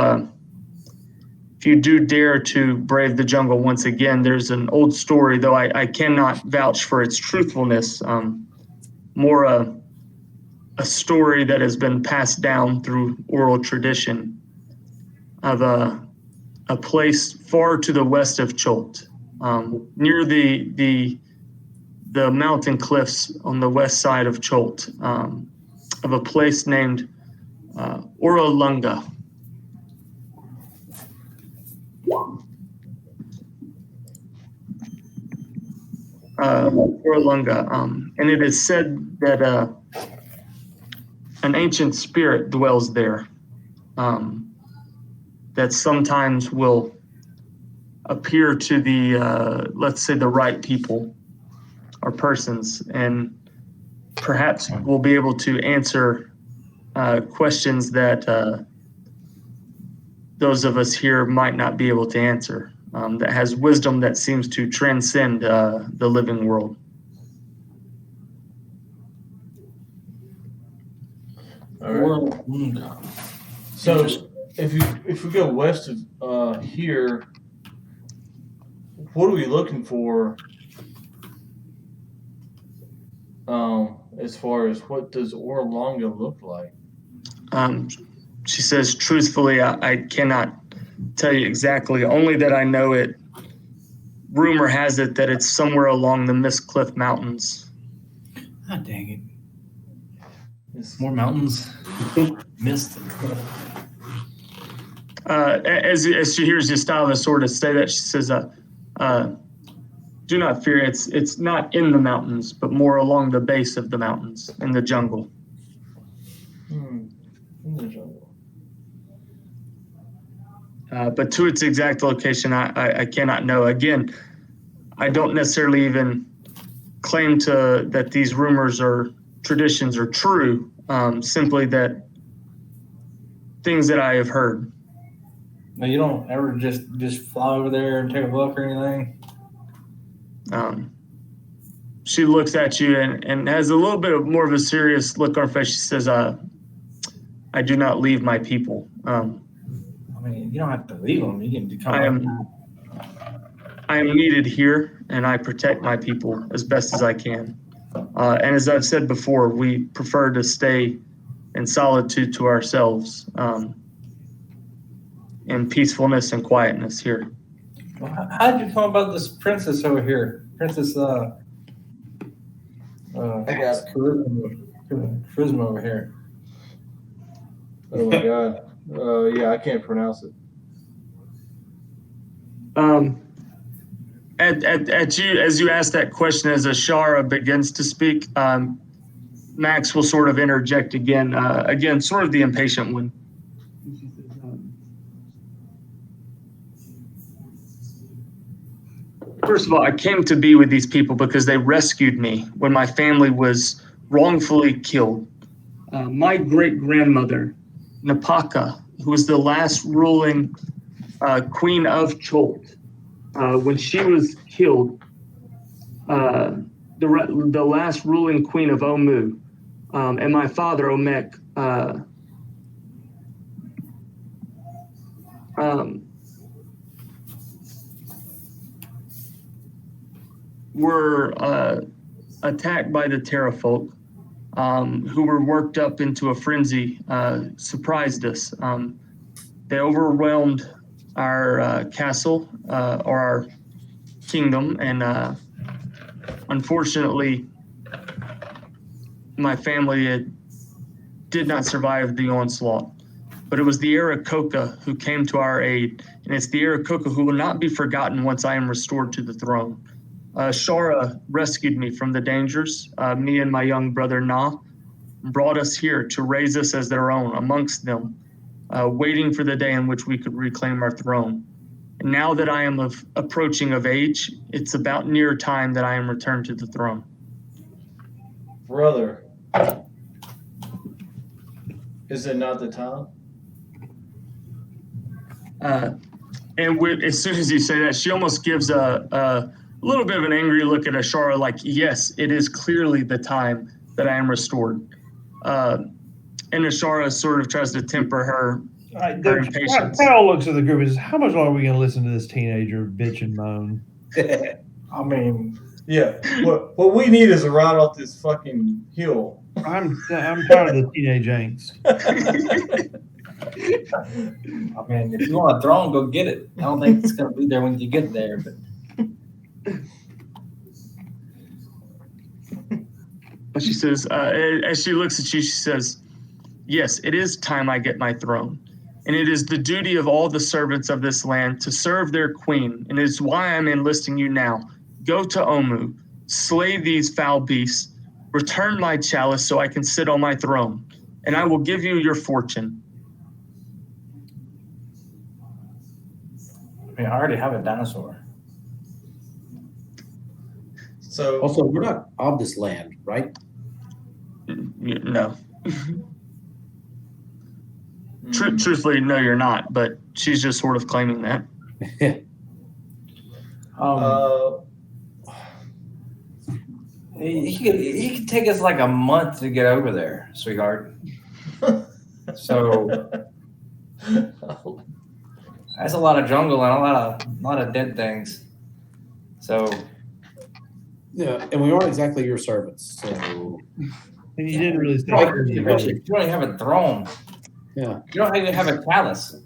do dare to brave the jungle once again, there's an old story, though I cannot vouch for its truthfulness, more a story that has been passed down through oral tradition of a place far to the west of Cholt, near the mountain cliffs on the west side of Cholt, of a place named Orolunga. Orolunga, and it is said that an ancient spirit dwells there that sometimes will appear to the, let's say, the right people or persons, and perhaps we'll be able to answer questions that those of us here might not be able to answer, that has wisdom that seems to transcend the living world. All right. So if we go west of here, what are we looking for? As far as what does Orolunga look like? She says, truthfully, I cannot tell you exactly, only that I know it. Rumor has it that it's somewhere along the Mist Cliff Mountains. Ah, dang it. More mountains. Mist. As she hears Yastava sort of say that, she says, do not fear. It's not in the mountains, but more along the base of the mountains in the jungle. In the jungle. But to its exact location, I cannot know. Again, I don't necessarily even claim that these rumors or traditions are true, simply that things that I have heard. No, you don't ever just fly over there and take a look or anything? she looks at you and has a little bit of more of a serious look on her face. She says, I do not leave my people. I mean, you don't have to leave them. You can come. I am needed here, and I protect my people as best as I can. And as I've said before, we prefer to stay in solitude to ourselves, in peacefulness and quietness here. Well, how did you come about this princess over here? Princess Charisma over here. Oh my god. Yeah, I can't pronounce it. At you, as you ask that question, as Ashara begins to speak, Max will sort of interject again, sort of the impatient one. First of all, I came to be with these people because they rescued me when my family was wrongfully killed. My great-grandmother, Napaka, who was the last ruling queen of Cholt, when she was killed, the last ruling queen of Omu, and my father, Omek, were attacked by the Terrafolk, who were worked up into a frenzy, surprised us. They overwhelmed our castle, or our kingdom, and unfortunately, my family did not survive the onslaught. But it was the Aarakocra who came to our aid, and it's the Aarakocra who will not be forgotten once I am restored to the throne. Shara rescued me from the dangers, me and my young brother Na, brought us here to raise us as their own amongst them, waiting for the day in which we could reclaim our throne. And now that I am approaching of age, it's about near time that I am returned to the throne. Brother, is it not the time? As soon as you say that, she almost gives a little bit of an angry look at Ashara, like, yes, it is clearly the time that I am restored. And Ashara sort of tries to temper her impatience. Carol looks at the group and says, how much longer are we going to listen to this teenager bitch and moan? I mean, Yeah. What we need is a ride off this fucking hill. I'm tired of the teenage angst. I mean, if you want a throne, go get it. I don't think it's going to be there when you get there, but. But she says, as she looks at you, she says, yes, it is time I get my throne. And it is the duty of all the servants of this land to serve their queen. And it is why I'm enlisting you now. Go to Omu, slay these foul beasts, return my chalice so I can sit on my throne, and I will give you your fortune. I mean, I already have a dinosaur. So Also, we're not of this land, right? No. Truthfully, no, you're not, but she's just sort of claiming that. He could take us like a month to get over there, sweetheart. So that's a lot of jungle and a lot of dead things. So Yeah, and we aren't exactly your servants, so And you didn't really say you don't even have a throne. yeah. You don't even have a chalice.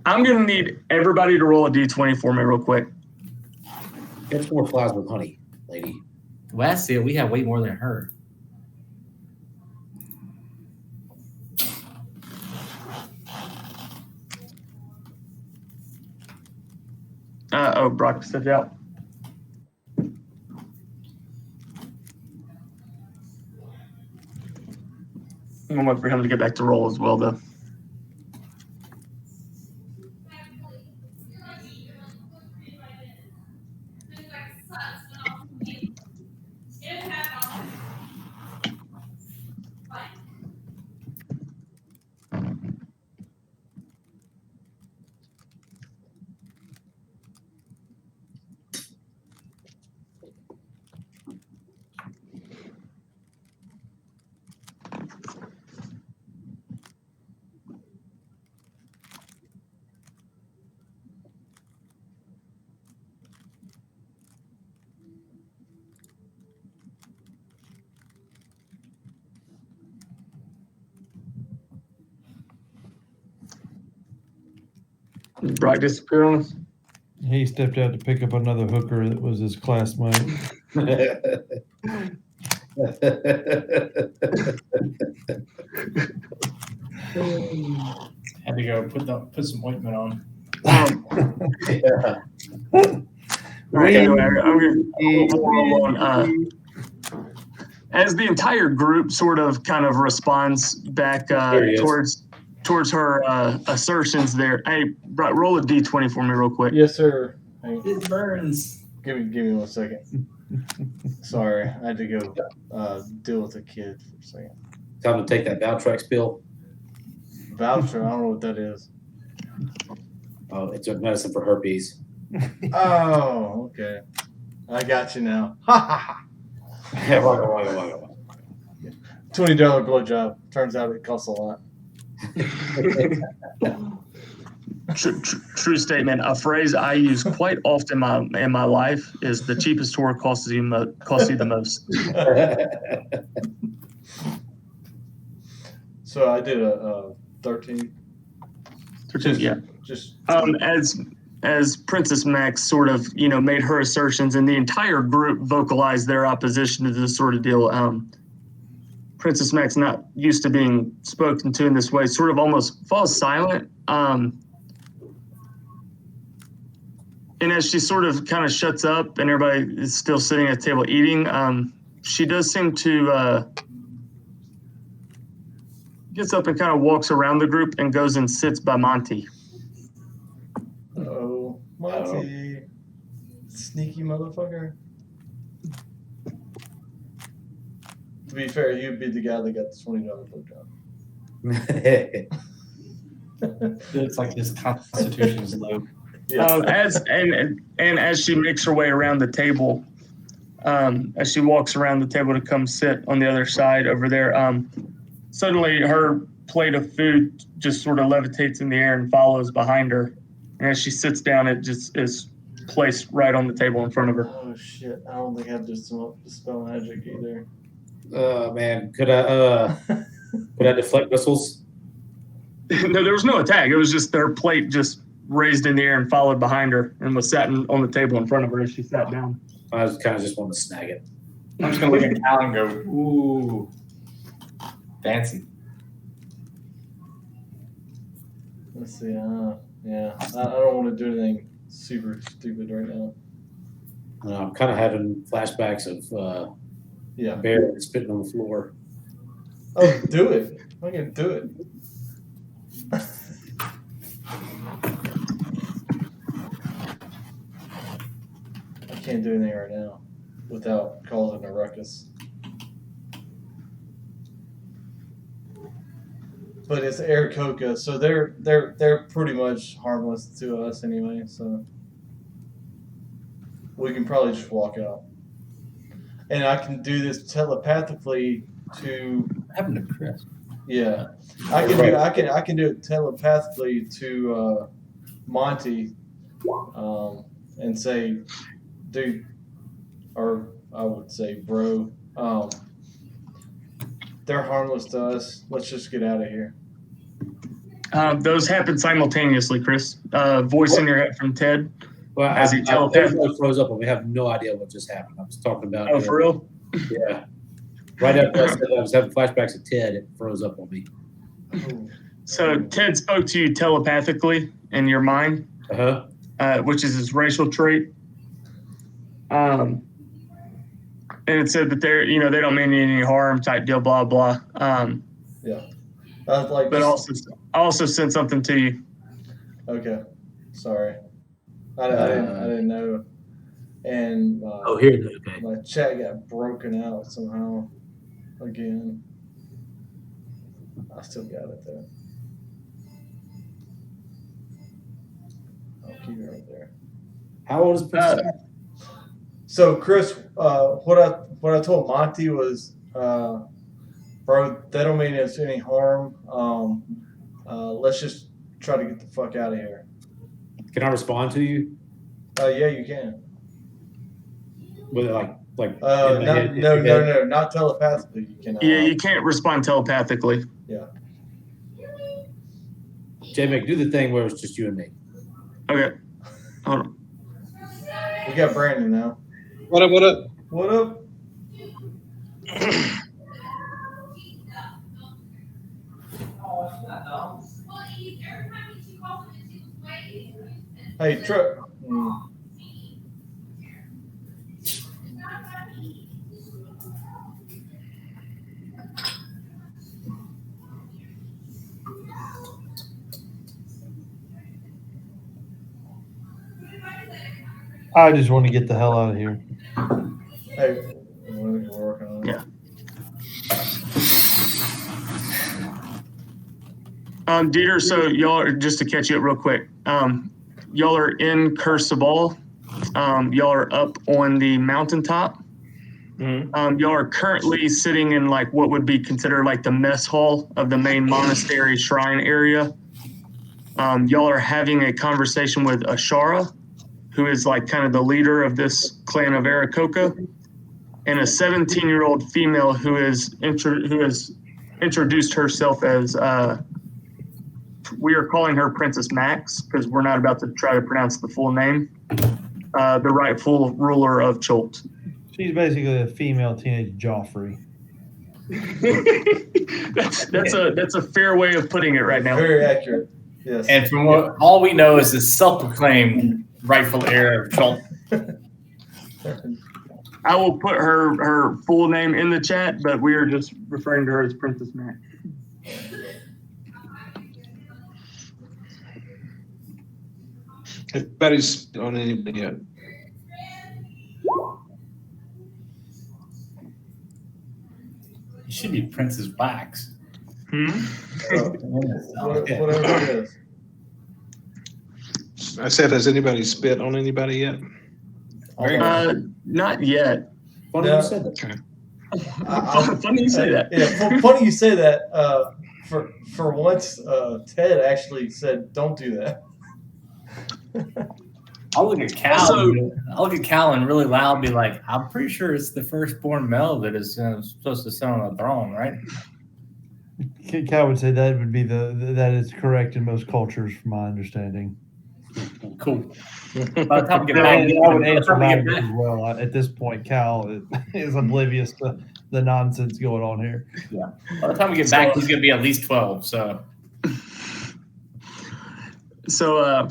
I'm going to need everybody to roll a d20 for me real quick. Catch more flies with honey, lady. Last year we had way more than her. Brock stepped out. I'm waiting for him to get back to roll as well, though. Brock disappeared on us. He stepped out to pick up another hooker that was his classmate. Had to go put some ointment on. Yeah. All right, anyway, we'll roll on. As the entire group sort of kind of responds back There he is. towards her assertions there. Hey, roll a d20 for me real quick. Yes, sir. Hey, It burns. give me 1 second. Sorry, I had to go deal with a kid for a second. Time to take that Valtrex pill. Voucher, I don't know what that is. Oh, it's a medicine for herpes. Oh, okay. I got you now. Ha ha ha. $20 blowjob. Turns out it costs a lot. True statement. A phrase I use quite often in my life is the cheapest tour costs you the most. So I did a 13. Yeah. Just As Princess Max sort of, made her assertions and the entire group vocalized their opposition to this sort of deal, Princess Max, not used to being spoken to in this way, sort of almost falls silent. And as she sort of kind of shuts up and everybody is still sitting at the table eating, she does seem to gets up and kind of walks around the group and goes and sits by Monty. Uh-oh. Monty. Sneaky motherfucker. To be fair, you'd be the guy that got the $20 blowjob. It's like his constitution is low. Yeah. As she makes her way around the table, as she walks around the table to come sit on the other side over there, suddenly her plate of food just sort of levitates in the air and follows behind her. And as she sits down, it just is placed right on the table in front of her. Oh shit! I don't think I have dispel magic either. Man, could I deflect missiles? No, there was no attack. It was just their plate just raised in the air and followed behind her and was sat on the table in front of her as she sat down. I was kind of just wanting to snag it. I'm just gonna look at Cal and go, ooh, fancy. Let's see. Yeah, I don't want to do anything super stupid right now. I'm kind of having flashbacks of Yeah. Bear spitting on the floor. Oh, do it. I can do it. I can't do anything right now without causing a ruckus. But it's Aarakocra, so they're pretty much harmless to us anyway. So we can probably just walk out, and I can do this telepathically to. What happened to Chris? Yeah, I can do it telepathically to Monty, and say, dude, or I would say, bro, they're harmless to us. Let's just get out of here. Those happen simultaneously, Chris. Voice in your head from Ted. Well, As he everybody froze up and we have no idea what just happened. I was talking about. Oh, for real? Yeah. Right after I said I was having flashbacks of Ted, it froze up on me. So Ted spoke to you telepathically in your mind, which is his racial trait. And it said that they don't mean you any harm, type deal, blah blah. Yeah, I was like, But also sent something to you. okay, sorry, I didn't know, and Here. Okay. my chat got broken out somehow again. I still got it though. I'll keep it right there. How old is Princess? So Chris, what I told Monty was, bro, that don't mean it's any harm. Let's just try to get the fuck out of here. Can I respond to you? Yeah, you can. With like in my head, No, not telepathically. You cannot. Yeah, you can't respond telepathically. Yeah. J-Mac, do the thing where it's just you and me. Okay. Hold on. We got Brandon now. What up? What up? What up? Hey, truck. I just want to get the hell out of here. Hey, we're working on it. Yeah. Dieter, so y'all are, just to catch you up real quick, y'all are in Cursabal. Y'all are up on the mountaintop. Y'all are currently sitting in like what would be considered like the mess hall of the main monastery shrine area. Y'all are having a conversation with Ashara, who is like kind of the leader of this clan of Arakoka, and a 17-year-old female who has introduced herself as we are calling her Princess Max because we're not about to try to pronounce the full name. The rightful ruler of Cholt. She's basically a female teenage Joffrey. that's a fair way of putting it right now. Very accurate. Yes. And from what all we know is the self-proclaimed rightful heir of Trump. I will put her full name in the chat, but we are just referring to her as Princess Max. Everybody's on anybody yet? It should be Princess Wax. Whatever it is. I said, has anybody spit on anybody yet? Not yet. Funny Yeah. you said that. Okay. Funny you say that. Yeah, funny you say that. For once, Ted actually said, "Don't do that." I'll look at Cal. Also- I'll look at Cal and really loud be like, "I'm pretty sure it's the firstborn male that is supposed to sit on the throne, right?" Cal would say that would be that is correct in most cultures, from my understanding. Cool. By the time we get I back, would answer by the time we that get as well. At this point, Cal is oblivious to the nonsense going on here. by the time we get back, he's going to be at least 12. So, So,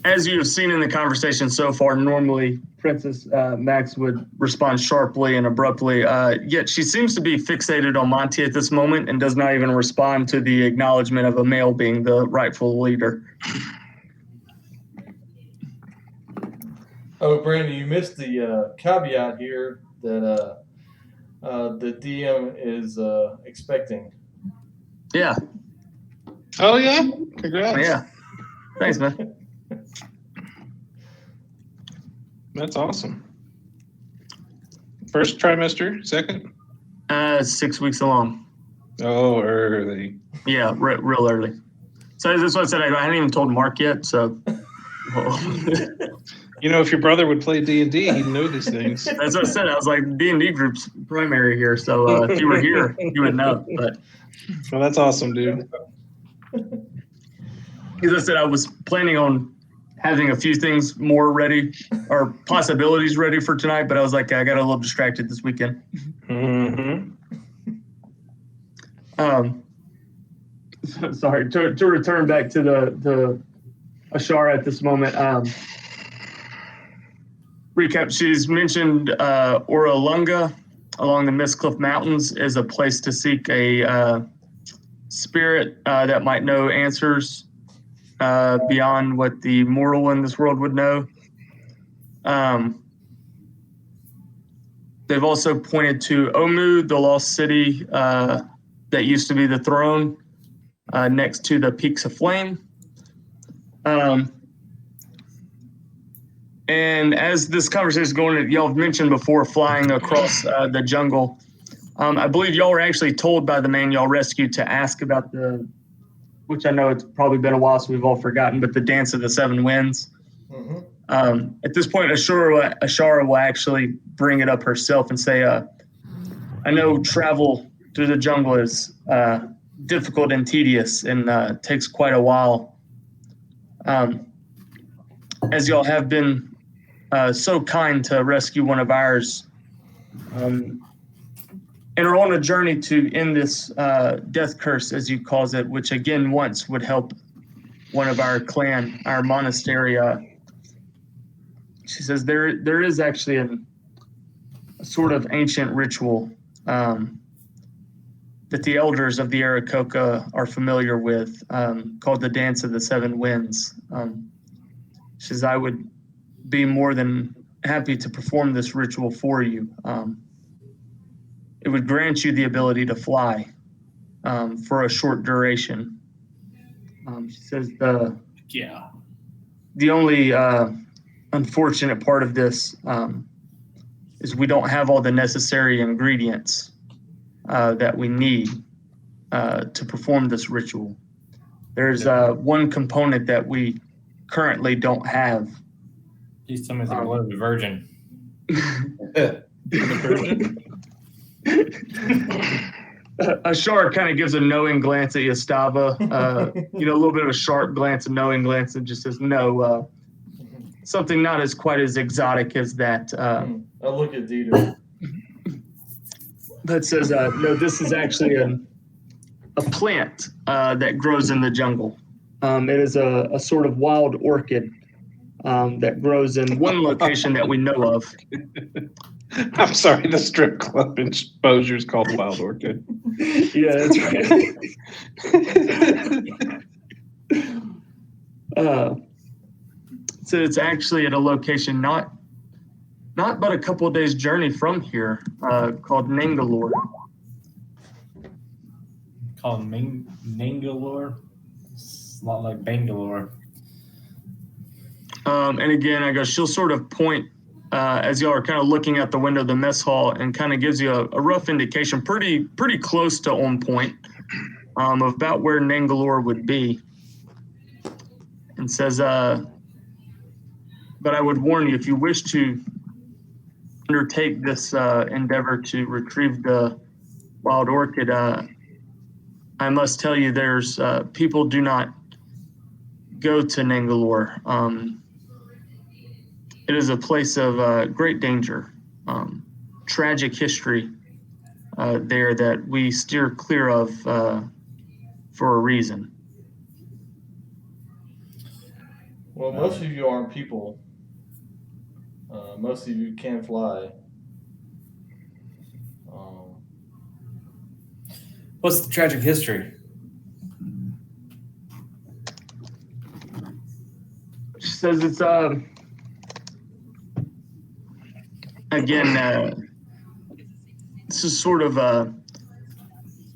as you have seen in the conversation so far, normally Princess Max would respond sharply and abruptly, yet she seems to be fixated on Monty at this moment and does not even respond to the acknowledgement of a male being the rightful leader. Oh, Brandon, you missed the caveat here that the DM is expecting. Yeah, Oh, yeah? Congrats. yeah. Thanks, man. That's awesome. First trimester? Second? 6 weeks along. Oh, early. Yeah, real early. So that's what I said. I hadn't even told Mark yet. So You know, if your brother would play D&D, he'd know these things. that's what I said. I was like, D&D group's primary here. So if you were here, you would know. But Well, that's awesome, dude. as I said, I was planning on having a few things more ready or possibilities ready for tonight, but I was like, I got a little distracted this weekend. Mm-hmm. Sorry, to return back to the Ashara at this moment. Recap, she's mentioned Oralunga along the Mistcliff Mountains is a place to seek a spirit that might know answers beyond what the mortal in this world would know. They've also pointed to Omu, the lost city that used to be the throne, next to the Peaks of Flame. And as this conversation is going, y'all have mentioned before flying across the jungle. I believe y'all were actually told by the man y'all rescued to ask about which I know it's probably been a while, so we've all forgotten, but the Dance of the Seven Winds. Mm-hmm. At this point, Ashara will actually bring it up herself and say, I know travel through the jungle is difficult and tedious and takes quite a while. As y'all have been so kind to rescue one of ours, and are on a journey to end this death curse, as you calls it, which again once would help one of our clan, our monastery. She says there is actually a sort of ancient ritual that the elders of the Aarakocra are familiar with, called the Dance of the Seven Winds. She says, I would be more than happy to perform this ritual for you. It would grant you the ability to fly for a short duration. She says the only unfortunate part of this is we don't have all the necessary ingredients that we need to perform this ritual. There's one component that we currently don't have. Please tell me the blood of the virgin. Ashar kind of gives a knowing glance at Yastava, a little bit of a sharp glance, a knowing glance, and just says, no, something not as quite as exotic as that. I'll look at Dieter. That says, no, this is actually a plant that grows in the jungle. It is a sort of wild orchid that grows in one location that we know of. I'm sorry, the strip club in Bossier is called Wild Orchid. Yeah, that's right. So it's actually at a location not but a couple of days' journey from here, called Nangalore. Called Nangalore? It's a lot like Bangalore. And again, I guess she'll sort of point as y'all are kind of looking out the window of the mess hall, and kind of gives you a rough indication, pretty close to on point, of about where Nangalore would be, and says, but I would warn you, if you wish to undertake this endeavor to retrieve the wild orchid, I must tell you, there's people do not go to Nangalore. It is a place of great danger, tragic history there that we steer clear of for a reason. Well, most of you aren't people. Most of you can fly. What's the tragic history? She says it's again, this is sort of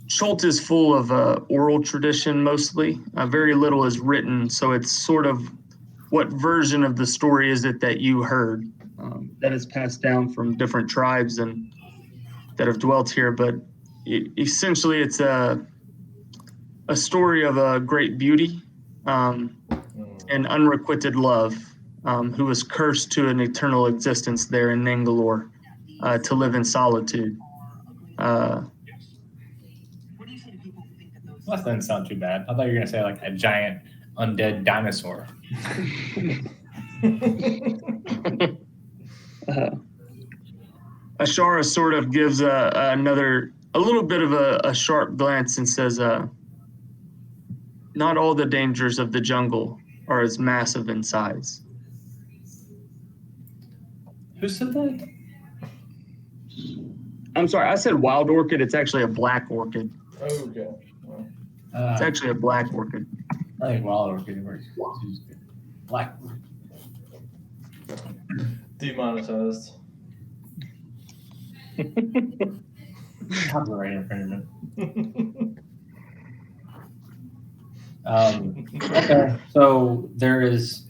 Schultz is full of oral tradition mostly. Very little is written, so it's sort of what version of the story is it that you heard that is passed down from different tribes and that have dwelt here. But essentially, it's a story of a great beauty and unrequited love, who was cursed to an eternal existence there in Nangalore to live in solitude. Well, that doesn't sound too bad. I thought you were going to say like a giant undead dinosaur. Ashara sort of gives a little bit of a sharp glance and says, not all the dangers of the jungle are as massive in size. Who said that? I'm sorry, I said wild orchid. It's actually a black orchid. Okay. It's actually a black orchid. I think wild orchid works. Black orchid. Demonetized. Copyright infringement. Okay, so there is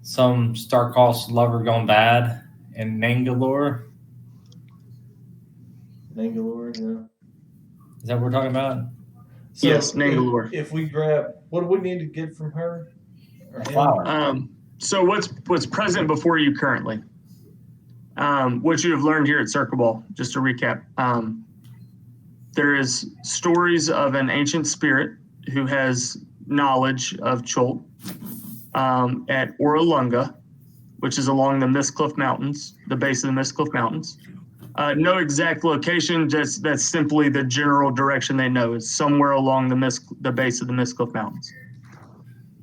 some star-crossed lover gone bad in Nangalore. Nangalore, yeah. Is that what we're talking about? So Yes, Nangalore. If we grab, what do we need to get from her? Or A him? flower. So what's present before you currently? What you have learned here at Circle Ball, just to recap. There is stories of an ancient spirit who has knowledge of Cholt. at Oralunga, which is along the Mistcliff Mountains, the base of the Mistcliff Mountains. No exact location, just that's simply the general direction they know. It's somewhere along the base of the Mistcliff Mountains.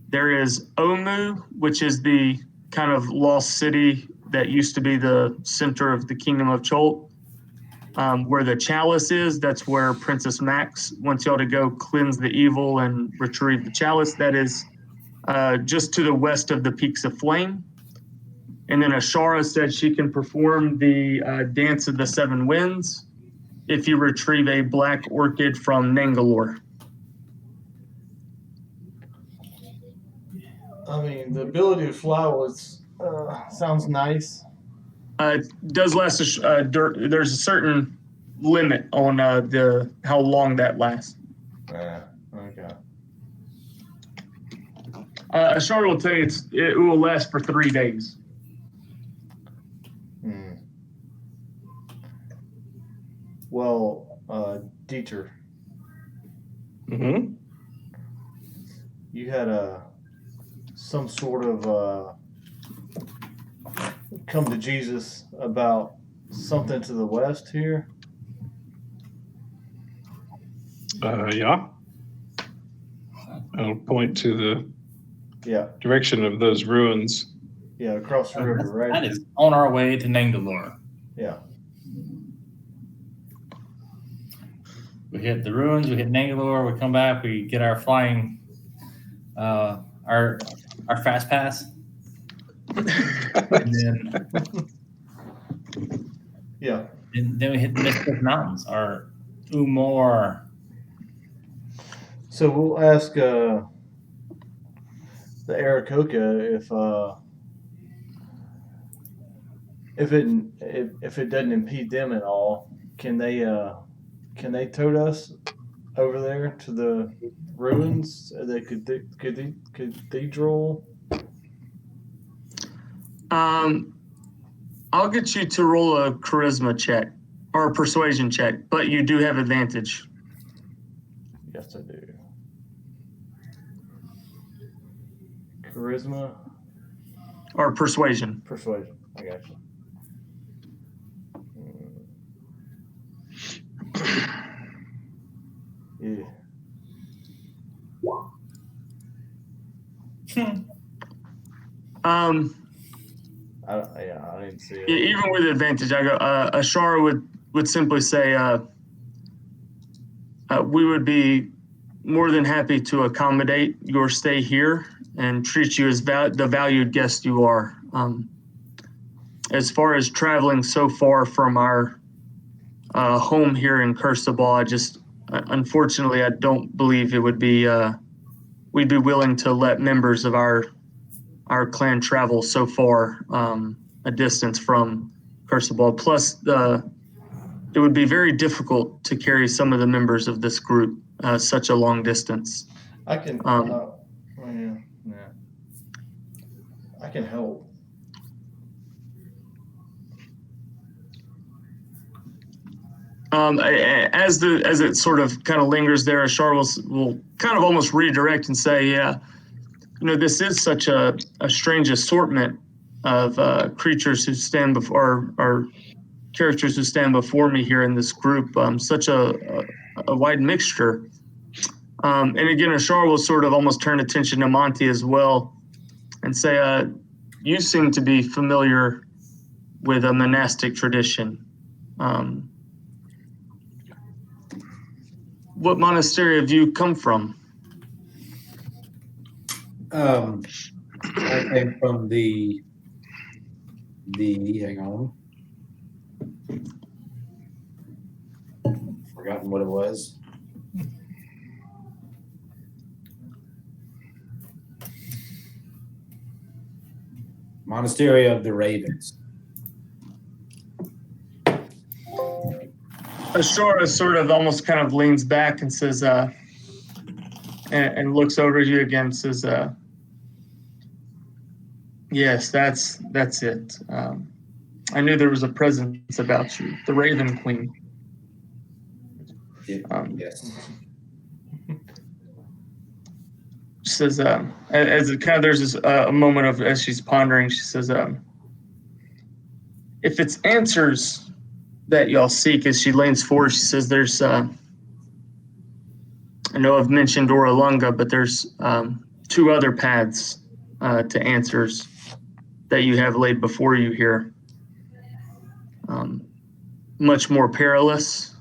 There is Omu, which is the kind of lost city that used to be the center of the Kingdom of Cholt. Where the chalice is, that's where Princess Max wants y'all to go cleanse the evil and retrieve the chalice. That is just to the west of the Peaks of Flame. And then Ashara said she can perform the Dance of the Seven Winds if you retrieve a black orchid from Nangalore. I mean, the ability to fly sounds nice. It does last. There's a certain limit on how long that lasts. Okay. Ashara will tell you it will last for 3 days. Well, Dieter, Mm-hmm. you had some sort of come to Jesus about something to the west here. Yeah. I'll point to the Yeah, direction of those ruins. yeah, across the river, right? That is on our way to Nangalore. Yeah. We hit the ruins, we hit Nangalore, we come back, we get our flying, our fast pass, and Yeah. then we hit the Mystic Mountains, our Umor. So we'll ask the Aarakocra if it doesn't impede them at all, can they tote us over there to the ruins, the cathedral? I'll get you to roll a charisma check or a persuasion check, but you do have advantage. Yes, I do. Charisma, Or persuasion. persuasion. I got you. Yeah. I didn't see it. Even with advantage, I go. Ashara would simply say, "We would be more than happy to accommodate your stay here and treat you as the valued guest you are. As far as traveling so far from our home here in Kursabal, unfortunately, I don't believe it would be. We'd be willing to let members of our clan travel so far a distance from Kursabal. Plus, it would be very difficult to carry some of the members of this group such a long distance. I can. Yeah. I can help. As it sort of kind of lingers there, Ashar will kind of almost redirect and say, "Yeah, this is such a strange assortment of creatures who stand before, or characters who stand before me here in this group. Such a wide mixture." And again, Ashar will sort of almost turn attention to Monty as well and say, "You seem to be familiar with a monastic tradition. What monastery have you come from?" I came from the hang on. Forgotten what it was. Monastery of the Ravens. Ashara sort of almost kind of leans back and says, and looks over at you again, says, "Yes, that's it. I knew there was a presence about you, the Raven Queen." Yes. She says, as it kind of there's this a moment of as she's pondering, she says, if it's answers that y'all seek, as she leans forward, she says, there's, I know I've mentioned Oralunga, but there's two other paths to answers that you have laid before you here. Much more perilous,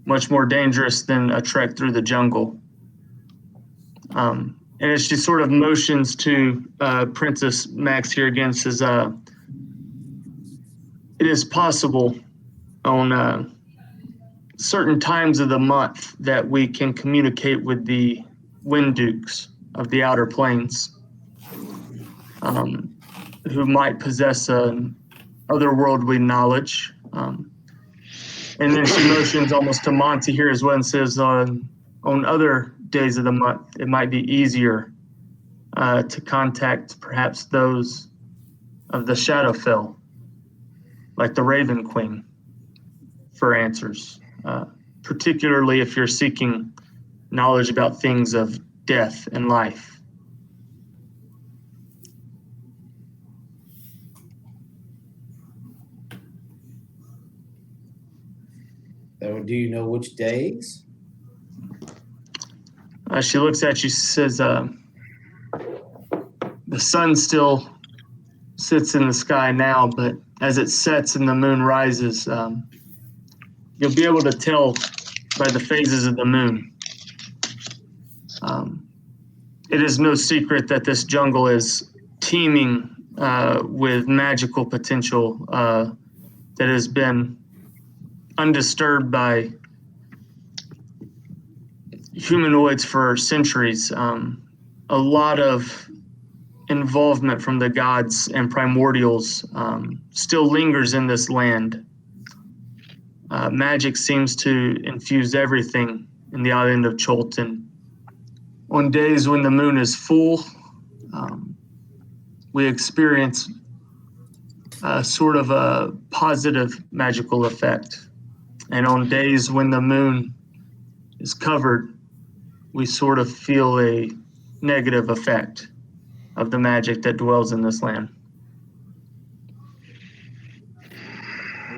much more dangerous than a trek through the jungle. And as she sort of motions to Princess Max here again, says, it is possible on certain times of the month that we can communicate with the Wind Dukes of the Outer Plains, who might possess otherworldly knowledge. And then she motions almost to Monty here as well and says, on other days of the month, it might be easier to contact perhaps those of the Shadowfell, like the Raven Queen, for answers, particularly if you're seeking knowledge about things of death and life. So do you know which days? She looks at you, says, the sun still sits in the sky now, but as it sets and the moon rises, you'll be able to tell by the phases of the moon. It is no secret that this jungle is teeming with magical potential that has been undisturbed by humanoids for centuries. A lot of involvement from the gods and primordials still lingers in this land. Magic seems to infuse everything in the island of Cholton. On days when the moon is full, we experience sort of a positive magical effect. And on days when the moon is covered, we sort of feel a negative effect of the magic that dwells in this land.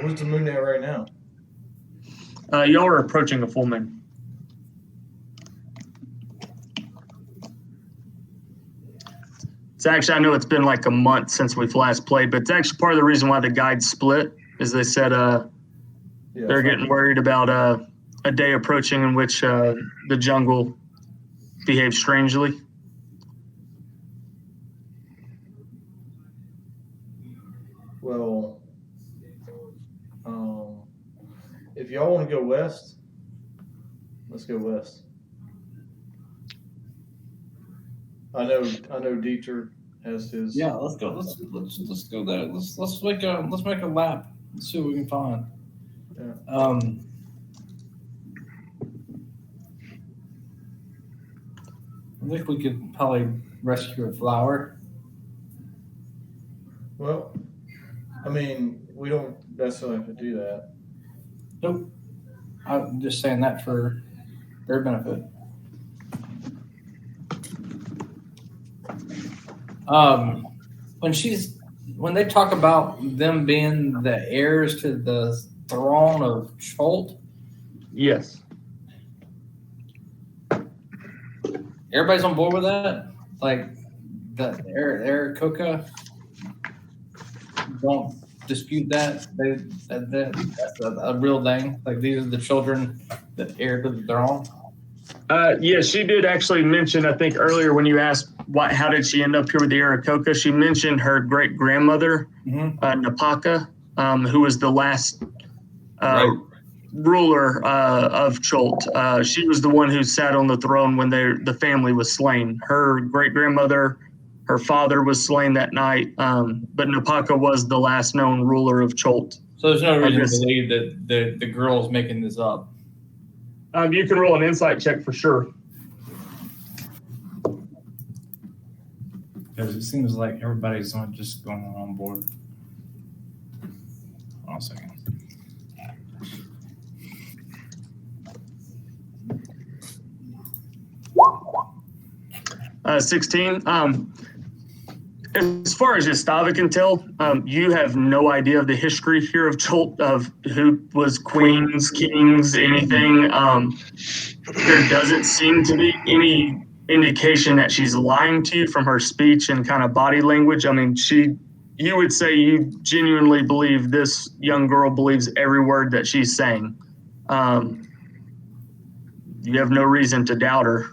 Where's the moon at right now? Y'all are approaching a full moon. It's actually, I know it's been like a month since we've last played, but it's actually part of the reason why the guides split, is they said they're getting worried about a day approaching in which the jungle behaves strangely. Well, if y'all want to go west, let's go west. I know Dieter has his. Yeah, let's go. Let's go there. Let's make a lap. Let's see what we can find. Yeah. I think we could probably rescue a flower. Well, I mean, we don't necessarily have to do that. Nope. I'm just saying that for their benefit. When they talk about them being the heirs to the throne of Cholt, Yes. everybody's on board with that. Like the Aarakocra don't dispute that. That's a real thing. Like these are the children that heir to the throne. Yeah, she did actually mention, I think earlier when you asked how did she end up here with the Aarakocra, she mentioned her great grandmother, Napaka, who was the last ruler of Cholt. She was the one who sat on the throne when the family was slain. Her great grandmother, her father was slain that night, but Napaka was the last known ruler of Cholt. So there's no reason to believe that the girl's making this up. You can roll an insight check for sure. Because it seems like everybody's not just going on board. Hold on a second. 16. As far as Gustava can tell, you have no idea of the history here of Cholt, of who was queens, kings, anything. There doesn't seem to be any indication that she's lying to you from her speech and kind of body language. I mean, you would say you genuinely believe this young girl believes every word that she's saying. You have no reason to doubt her.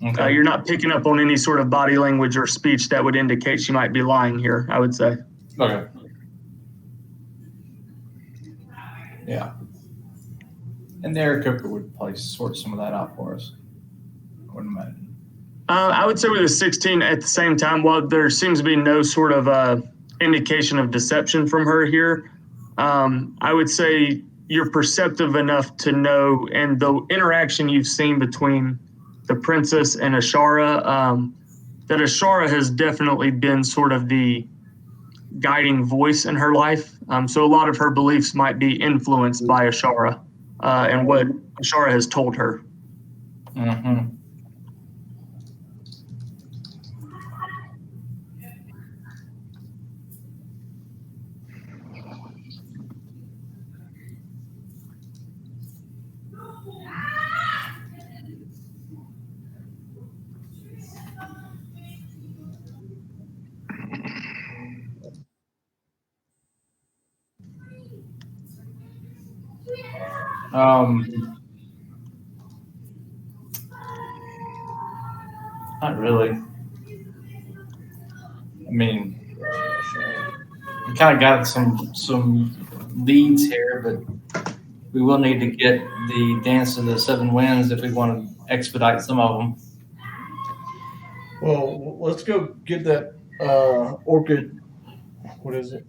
Okay. You're not picking up on any sort of body language or speech that would indicate she might be lying here, I would say. Okay. Yeah. And the Aaron Cooper would probably sort some of that out for us. I would imagine. I would say with a 16 at the same time, while there seems to be no sort of indication of deception from her here, I would say you're perceptive enough to know, and the interaction you've seen between the princess and Ashara, that Ashara has definitely been sort of the guiding voice in her life. So a lot of her beliefs might be influenced by Ashara and what Ashara has told her. Mm-hmm. Not really. I mean, we kind of got some leads here, but we will need to get the Dance of the Seven Winds if we want to expedite some of them. Well, let's go get that orchid. What is it?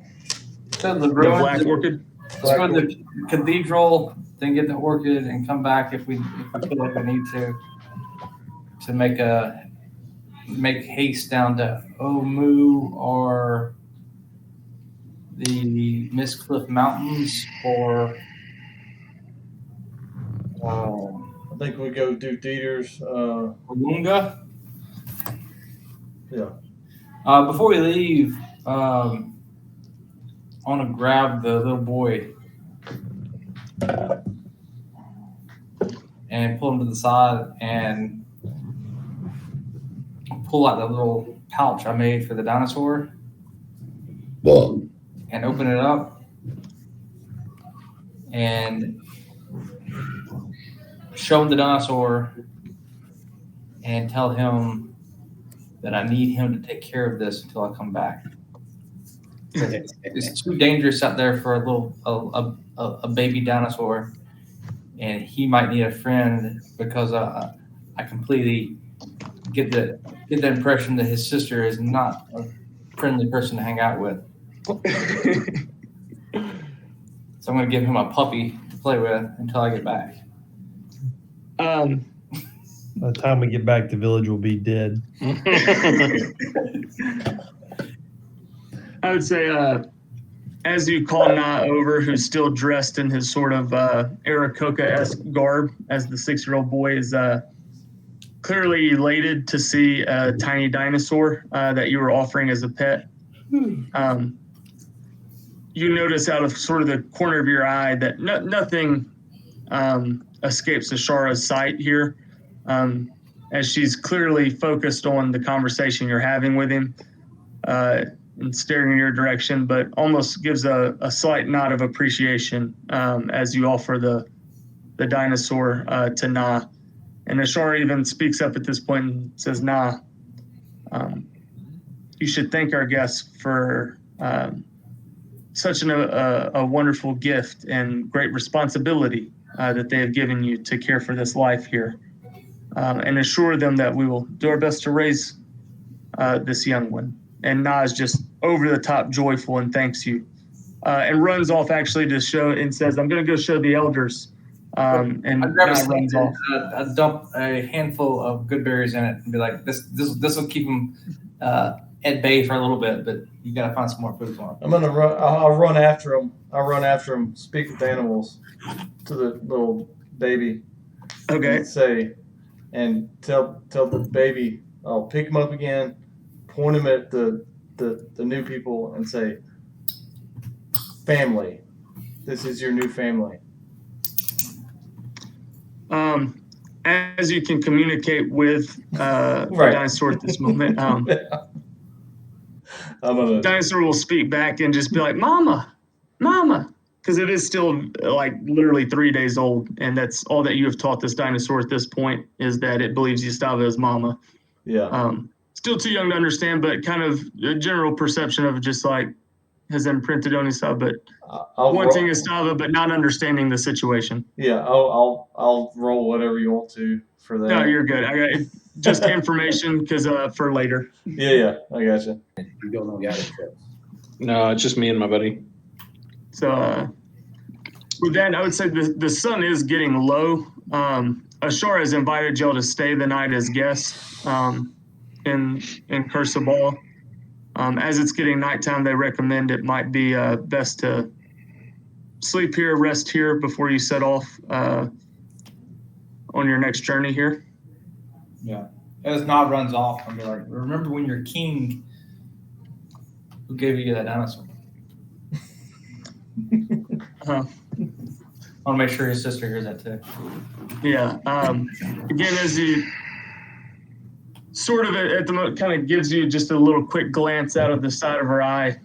So the The Black Orchid? Let's go to the cathedral, then get the orchid, and come back if we feel like we need to make haste down to Omu or the Mist Cliff Mountains, or I think we go do Dieter's. Lunga. Yeah. Before we leave, I want to grab the little boy and pull him to the side and pull out the little pouch I made for the dinosaur and open it up and show him the dinosaur and tell him that I need him to take care of this until I come back. It's too dangerous out there for a baby dinosaur, and he might need a friend because I completely get the impression that his sister is not a friendly person to hang out with. So I'm going to give him a puppy to play with until I get back. By the time we get back, the village will be dead. I would say, as you call Na over, who's still dressed in his sort of Aarakocra-esque garb, as the 6-year-old boy is clearly elated to see a tiny dinosaur that you were offering as a pet. You notice out of sort of the corner of your eye that nothing escapes Ashara's sight here, as she's clearly focused on the conversation you're having with him. And staring in your direction, but almost gives a slight nod of appreciation as you offer the dinosaur to Na. And Ashara even speaks up at this point and says, Na, you should thank our guests for such a wonderful gift and great responsibility that they have given you to care for this life here. And assure them that we will do our best to raise this young one. And Na is just over the top joyful and thanks you, and runs off actually to show and says, "I'm going to go show the elders." And I grab Na runs off. I dump a handful of good berries in it and be like, "This will keep them at bay for a little bit, but you got to find some more food for them." I'm gonna run. I'll run after him. I'll run after him. Speak with animals to the little baby. Okay. And say, and tell the baby, I'll pick him up again, point him at the new people, and say, "Family, this is your new family." As you can communicate with the Right. dinosaur at this moment, I'm gonna. dinosaur will speak back and just be like, "Mama, Mama," because it is still like literally 3 days old, and that's all that you have taught this dinosaur at this point is that it believes Gustavo is Mama. Yeah. Still too young to understand, but kind of a general perception of just like has imprinted on Gustavo, but I'll wanting roll, Gustavo, but not understanding the situation. yeah, I'll roll whatever you want to for that. No, you're good. I got just information because for later. Yeah, I gotcha. You don't know guy that trips. No, it's just me and my buddy. So with that, I would say the sun is getting low. Ashara has invited y'all to stay the night as guests in Kursabal. As it's getting nighttime, they recommend it might be best to sleep here, rest here before you set off on your next journey here. Yeah. As Nod runs off, I'll be like, remember when you're king, who gave you that dinosaur? Uh, I want to make sure his sister hears that too. Yeah. Again, as you sort of at the moment kind of gives you just a little quick glance out of the side of her eye.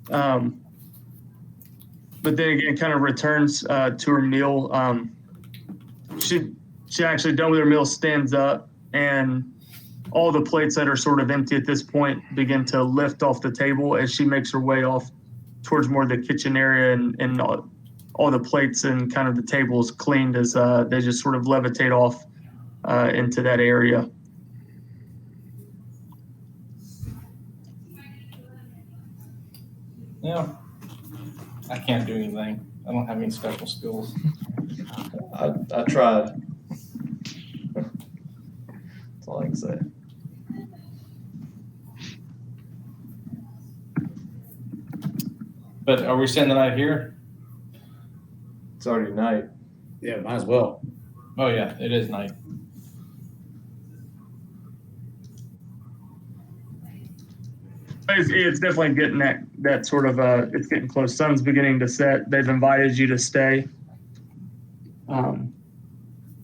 But then again, kind of returns to her meal. She actually done with her meal, stands up, and all the plates that are sort of empty at this point begin to lift off the table as she makes her way off towards more of the kitchen area, and all the plates and kind of the tables cleaned as they just sort of levitate off into that area. Yeah. I can't do anything. I don't have any special skills. I tried. That's all I can say. But are we staying the night here? It's already night. Yeah, might as well. Oh yeah, it is night. It's definitely getting that sort of it's getting close. Sun's beginning to set. They've invited you to stay.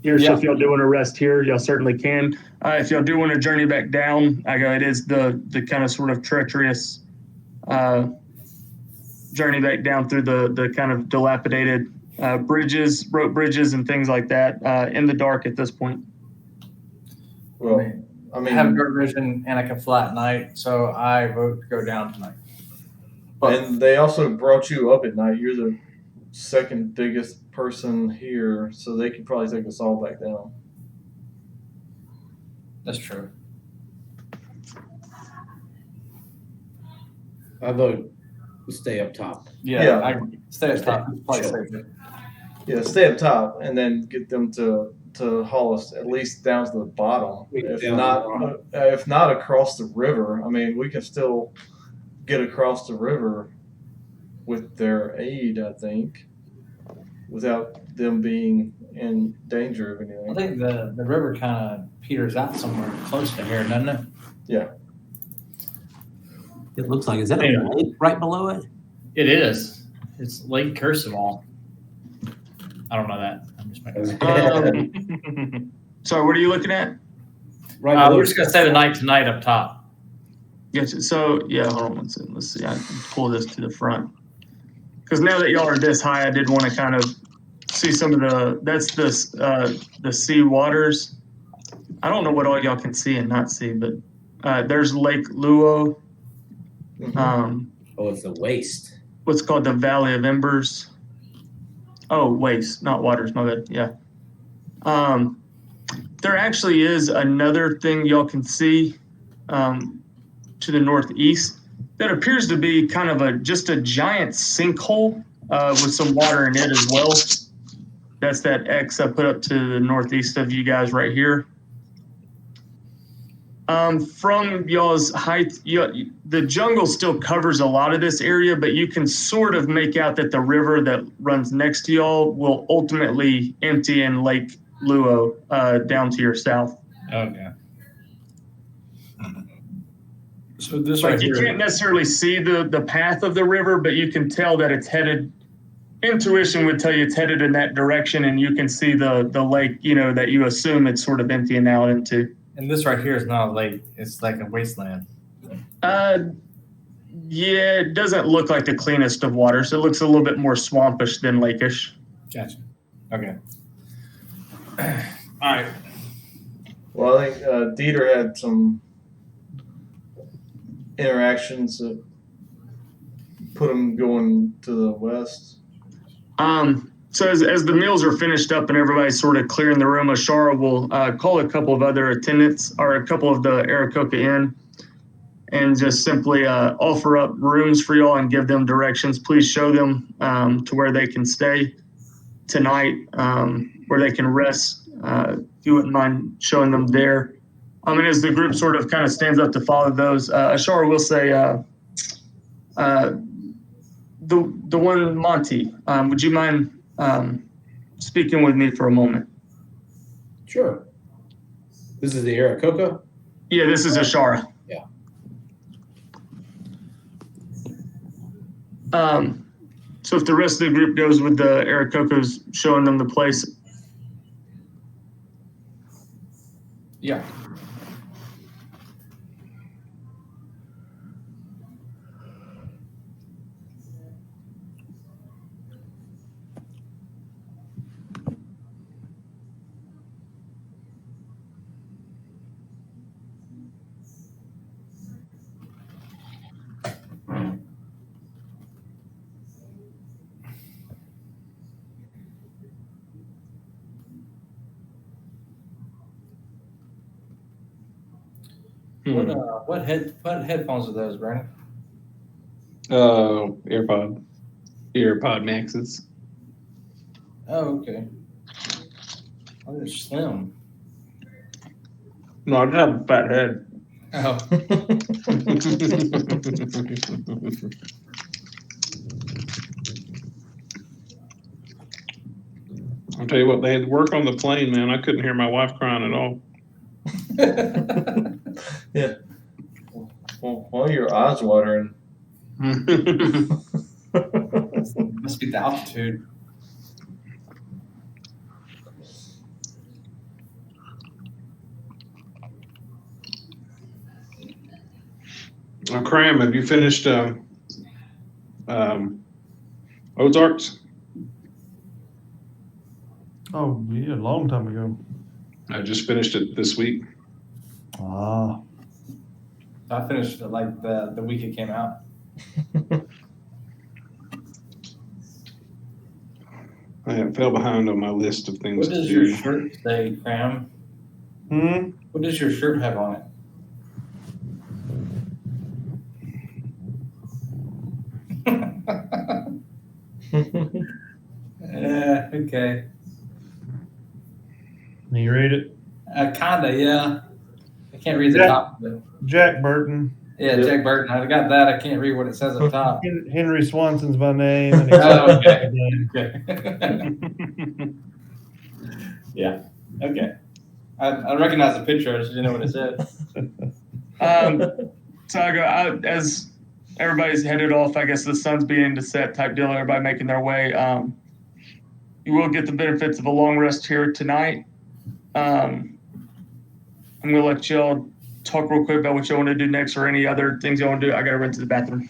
Here, so if y'all do want to rest here, y'all certainly can. If y'all do want to journey back down, it is the kind of sort of treacherous journey back down through the kind of dilapidated bridges, rope bridges, and things like that in the dark at this point. Well, I I mean, have dark vision and I can fly at night, so I vote to go down tonight. But and they also brought you up at night. You're the second biggest person here, so they could probably take us all back down. that's true. I vote we stay up top. Yeah. I stay at top. It's probably Sure. safer. Yeah, stay up top and then get them to haul us at least down to the bottom. If not across the river. I mean, we can still get across the river with their aid, I think, without them being in danger of I anything. think the river kind of peters out somewhere close to here, doesn't it? It looks like, is that Yeah. a lake right below it? It is. It's Lake Cursival. I don't know that. I'm just making Sorry, what are you looking at? Right below. we're just gonna stay the night tonight up top. Gotcha. So yeah, hold on one second. Let's see. I can pull this to the front because now that y'all are this high, I did want to kind of see some of that's the sea waters. I don't know what all y'all can see and not see, but there's Lake Luo. Oh, it's the waste. What's called the Valley of Embers. Oh, waste, not waters. My bad. Yeah. There actually is another thing y'all can see to the northeast that appears to be kind of just a giant sinkhole with some water in it as well. That's that X I put up to the northeast of you guys right here. From y'all's height, the jungle still covers a lot of this area, but you can sort of make out that the river that runs next to y'all will ultimately empty in Lake Luo down to your south. Okay. So this Like right you here. can't necessarily see the path of the river, but you can tell that it's headed. Intuition would tell you it's headed in that direction, and you can see the lake, that you assume it's sort of emptying out into. And this right here is not a lake. It's like a wasteland. Yeah, it doesn't look like the cleanest of waters. It looks a little bit more swampish than lakeish. Gotcha. Okay. All right. Well, I think Dieter had some interactions that put him going to the west. So as the meals are finished up and everybody's sort of clearing the room, Ashara will call a couple of other attendants or a couple of the Arakoka Inn and just simply offer up rooms for y'all and give them directions. Please show them to where they can stay tonight, where they can rest. If you wouldn't mind showing them there. And as the group sort of kind of stands up to follow those, Ashara will say, the one Monty, would you mind speaking with me for a moment? Sure. This is the Arakoka? Yeah, this is Ashara. Yeah. So if the rest of the group goes with the Arakokos showing them the place. Yeah. What headphones are those, Brandon? AirPod Maxes. Oh, okay. Oh, they're slim. No, I just have a fat head. Oh. I'll tell you what, they had to work on the plane, man. I couldn't hear my wife crying at all. Yeah. Well, your eyes watering. Must be the altitude. Cram, have you finished Ozarks? Oh, yeah, a long time ago. I just finished it this week. Ah, I finished it like the week it came out. I fell behind on my list of things What to does do. your shirt say, Cram? What does your shirt have on it? Okay. can you read it? Kinda, yeah. I can't read the Yeah. top of it. Jack Burton. Yeah, Jack Burton. I got that. I can't read what it says up top. Henry Swanson's my name. And Oh, okay. Okay. Yeah. Okay. I recognize the picture. I just didn't know what it said. So as everybody's headed off, I guess the sun's beginning to set type deal, everybody making their way. You will get the benefits of a long rest here tonight. I'm going to let y'all talk real quick about what y'all want to do next or any other things y'all want to do. I got to run to the bathroom.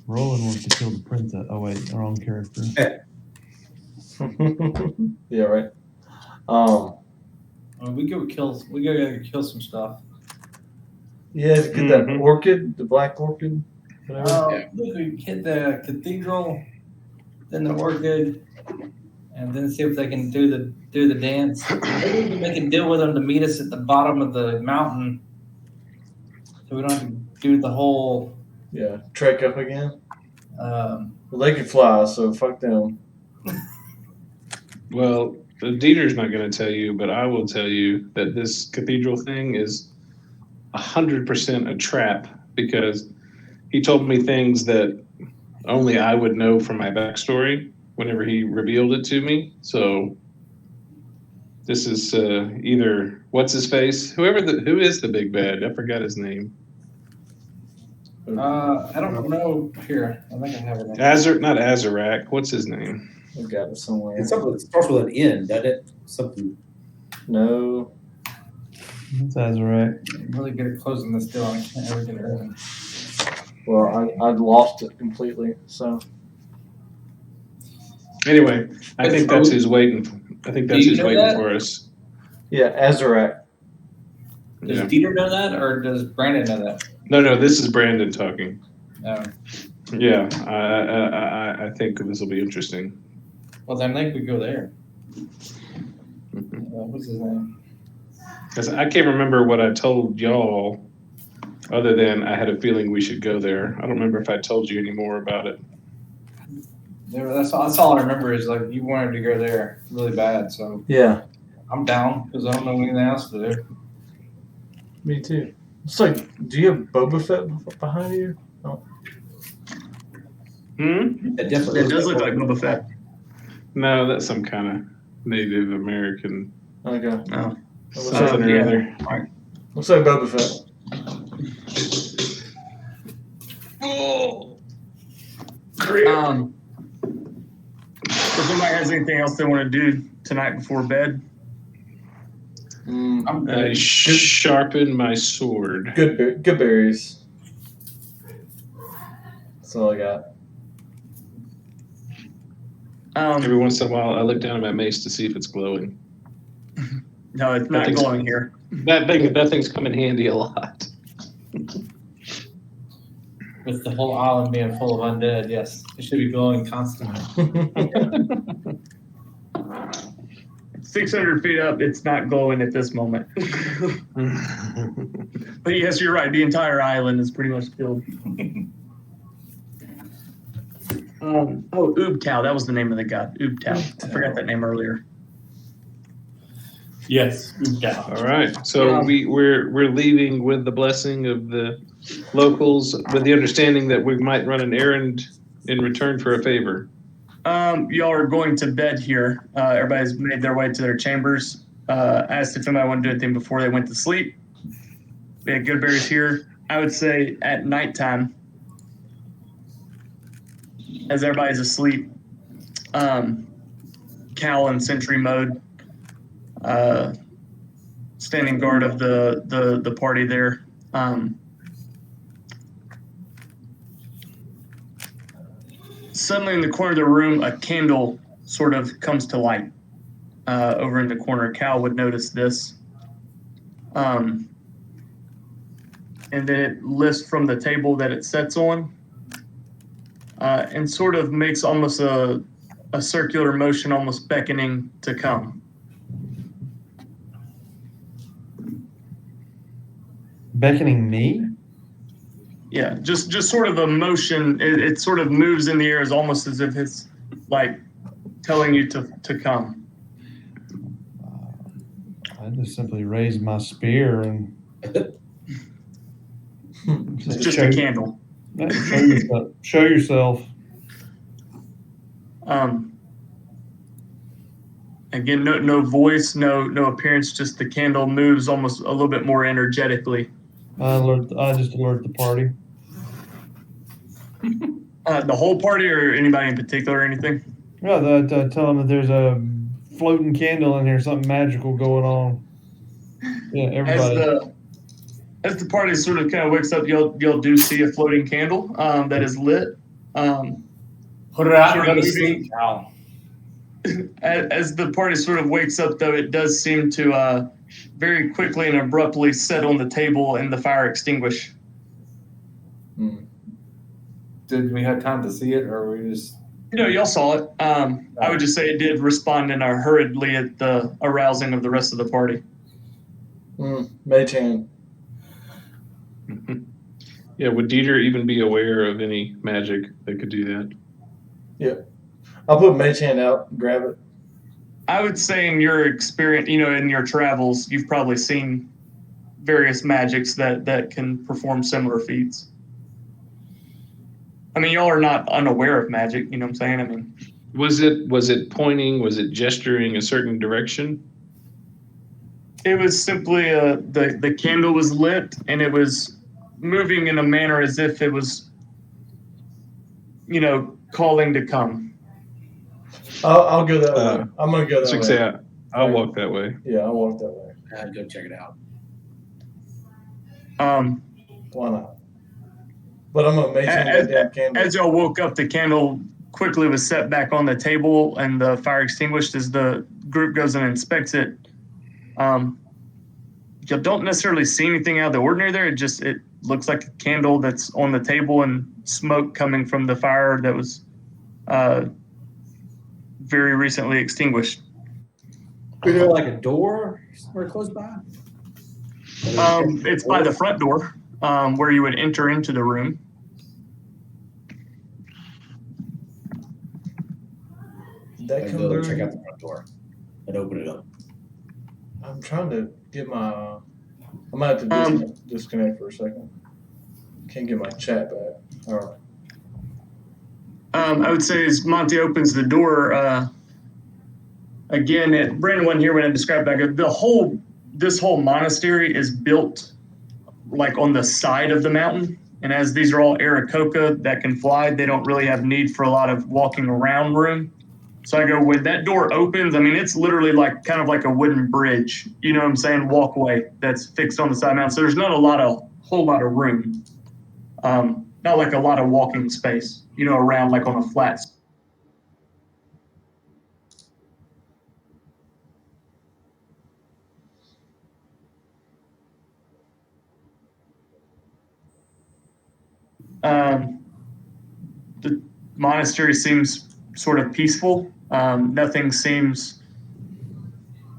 Roland wants to kill the princess. Oh, wait, wrong character. Yeah, right. We go kill some stuff. Yeah, to get that orchid, the black orchid. Whatever. We hit the cathedral, then the orchid, and then see if they can do the dance. Maybe they can deal with them to meet us at the bottom of the mountain, so we don't have to do the whole. Yeah, trek up again. Um, Well, they can fly, so fuck them. Well, Dieter's not going to tell you, but I will tell you that this cathedral thing is 100% a trap because he told me things that only I would know from my backstory whenever he revealed it to me. So this is either what's his face, who is the big bad? I forgot his name. I don't know. Here, I think I have it. Not Azarak. What's his name? I've got it somewhere. It's something that starts with an N, doesn't it? Something. No. That sounds right. I'm really good at closing this door. I can't ever get it open. Well, I'd lost it completely. So Anyway, I think that's who's waiting. I think that's Do you who's know waiting that? for us. yeah, Azarak. Does Yeah. Dieter know that, or does Brandon know that? No, this is Brandon talking. No. Yeah, I think this will be interesting. Well, then I think we go there. What's his name? 'Cause I can't remember what I told y'all, other than I had a feeling we should go there. I don't remember if I told you any more about it. That's all I remember is like you wanted to go there really bad. So Yeah, I'm down because I don't know anything else to do. me too. It's like, do you have Boba Fett behind you? It definitely It does look like Boba Fett. No, that's some kind of Native American Okay. Oh. something or yeah. other. Looks like Boba Fett. If somebody has anything else they want to do tonight before bed, I'm I good. sharpen my sword. Good berries. That's all I got. Every once in a while, I look down at my mace to see if it's glowing. no, it's not Nothing's- glowing here. That thing's come in handy a lot. With the whole island being full of undead, yes, it should be glowing constantly. 600 feet up, it's not glowing at this moment. But yes, you're right. The entire island is pretty much filled. Oobtau, that was the name of the god. Oobtau. I forgot that name earlier. Yes. Yeah. All right, so we're leaving with the blessing of the locals, with the understanding that we might run an errand in return for a favor. Y'all are going to bed here. Everybody's made their way to their chambers. Asked if anybody wanted to do anything before they went to sleep. We had good berries here. I would say at nighttime, as everybody's asleep, Cal in sentry mode, standing guard of the party there. Suddenly in the corner of the room, a candle sort of comes to light over in the corner. Cal would notice this. And then it lifts from the table that it sets on and sort of makes almost a circular motion, almost beckoning to come. Beckoning me? Yeah, just sort of a motion. It sort of moves in the air, as almost as if it's like telling you to come. I just simply raised my spear and It's just a candle. Show yourself. Again, no voice, no appearance. Just the candle moves almost a little bit more energetically. I just alert the party. The whole party, or anybody in particular, or anything? Yeah, tell them that there's a floating candle in here, something magical going on. Yeah, everybody. As the party sort of kind of wakes up, you'll do see a floating candle that is lit. Put it out and go to sleep. As the party sort of wakes up, though, it does seem to very quickly and abruptly set on the table and the fire extinguish. Did we have time to see it, or were we just? Y'all saw it. I would just say it did respond in a hurriedly at the arousing of the rest of the party. Mage hand. Yeah, would Dieter even be aware of any magic that could do that? Yeah. I'll put mage hand out and grab it. I would say in your experience, in your travels, you've probably seen various magics that can perform similar feats. I mean, y'all are not unaware of magic. You know what I'm saying? I mean, Was it pointing? Was it gesturing a certain direction? it was simply the candle was lit and it was moving in a manner as if it was, calling to come. I'll go that Uh, way. I'm gonna go that So way. say I'll walk that way. Yeah, I'll walk that way. I'd go check it out. Why not? But I'm gonna maintain that damn candle. As y'all woke up, the candle quickly was set back on the table and the fire extinguished as the group goes and inspects it. You don't necessarily see anything out of the ordinary there. It looks like a candle that's on the table and smoke coming from the fire that was very recently extinguished. Is there like a door somewhere close by? It's by the front door where you would enter into the room. Did that I'd come go through? check out the front door and open it up. I'm trying to get my. I might have to disconnect for a second. Can't get my chat back. All right. I would say as Monty opens the door, again, Brandon wasn't here when I described that. This whole monastery is built like on the side of the mountain. And as these are all Aarakocra that can fly, they don't really have need for a lot of walking around room. So I go, when that door opens, I mean, it's literally like kind of like a wooden bridge, you know what I'm saying? Walkway that's fixed on the side of the mountain. So there's not a whole lot of room. Not like a lot of walking space, around like on a flat. The monastery seems sort of peaceful. Nothing seems.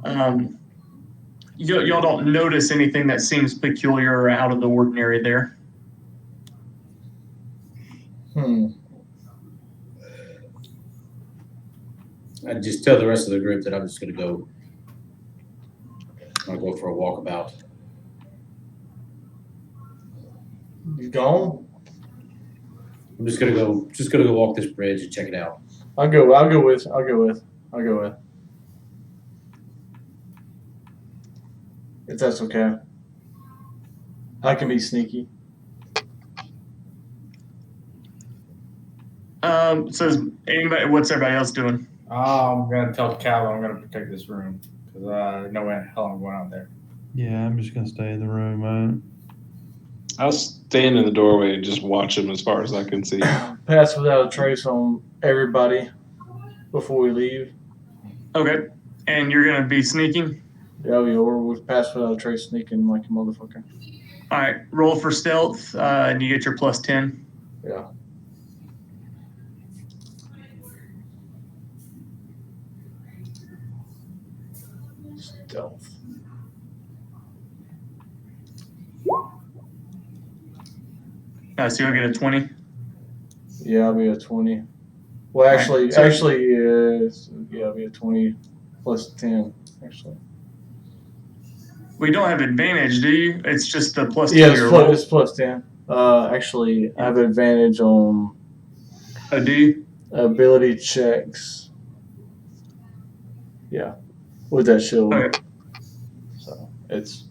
Y'all don't notice anything that seems peculiar or out of the ordinary there. I'd just tell the rest of the group that I'm just gonna go. I'm gonna go for a walkabout. You gone? I'm just gonna go walk this bridge and check it out. I'll go with. If that's okay. I can be sneaky. What's everybody else doing? I'm gonna tell Cal I'm gonna protect this room because I know when the hell I'm going out there. Yeah, I'm just gonna stay in the room, man. I'll stand in the doorway and just watch him as far as I can see. Pass without a trace on everybody before we leave. Okay. And you're going to be sneaking? Yeah, we'll pass without a trace sneaking like a motherfucker. All right. Roll for stealth, and you get your plus 10. Yeah. Stealth. So you'll get a 20? Yeah, I'll be a 20. Well, actually, right, so I'll be a 20 plus 10, actually. We don't have advantage, do you? It's just the plus 10 Yeah, roll. it's plus 10. Actually, I have advantage on Oh, do you? ability checks. Yeah, with that shield. Okay. So it's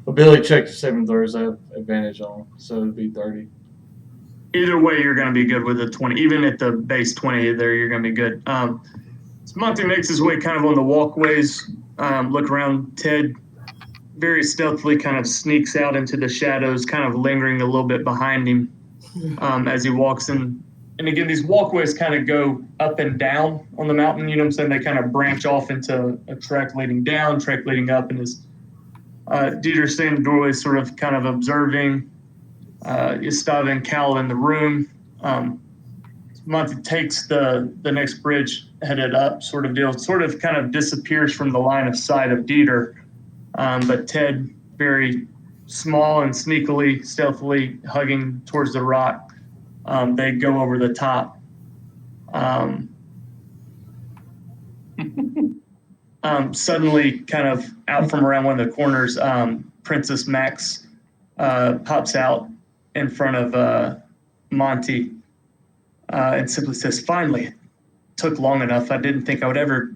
ability check saving throws I have advantage on, so it'd be 30. Either way, you're going to be good with a 20. Even at the base 20 there, you're going to be good. So Monty makes his way kind of on the walkways, look around. Ted very stealthily kind of sneaks out into the shadows, kind of lingering a little bit behind him as he walks in. And again, these walkways kind of go up and down on the mountain. You know what I'm saying? They kind of branch off into a track leading down, track leading up. And as Dieter's standing in the doorway, sort of kind of observing Gustav and Cal in the room. Monty takes the next bridge headed up, sort of deal, sort of kind of disappears from the line of sight of Dieter. But Ted, very small and sneakily, stealthily hugging towards the rock, they go over the top. Suddenly, kind of out from around one of the corners, Princess Max pops out in front of Monty and simply says, "Finally, it took long enough. I didn't think I would ever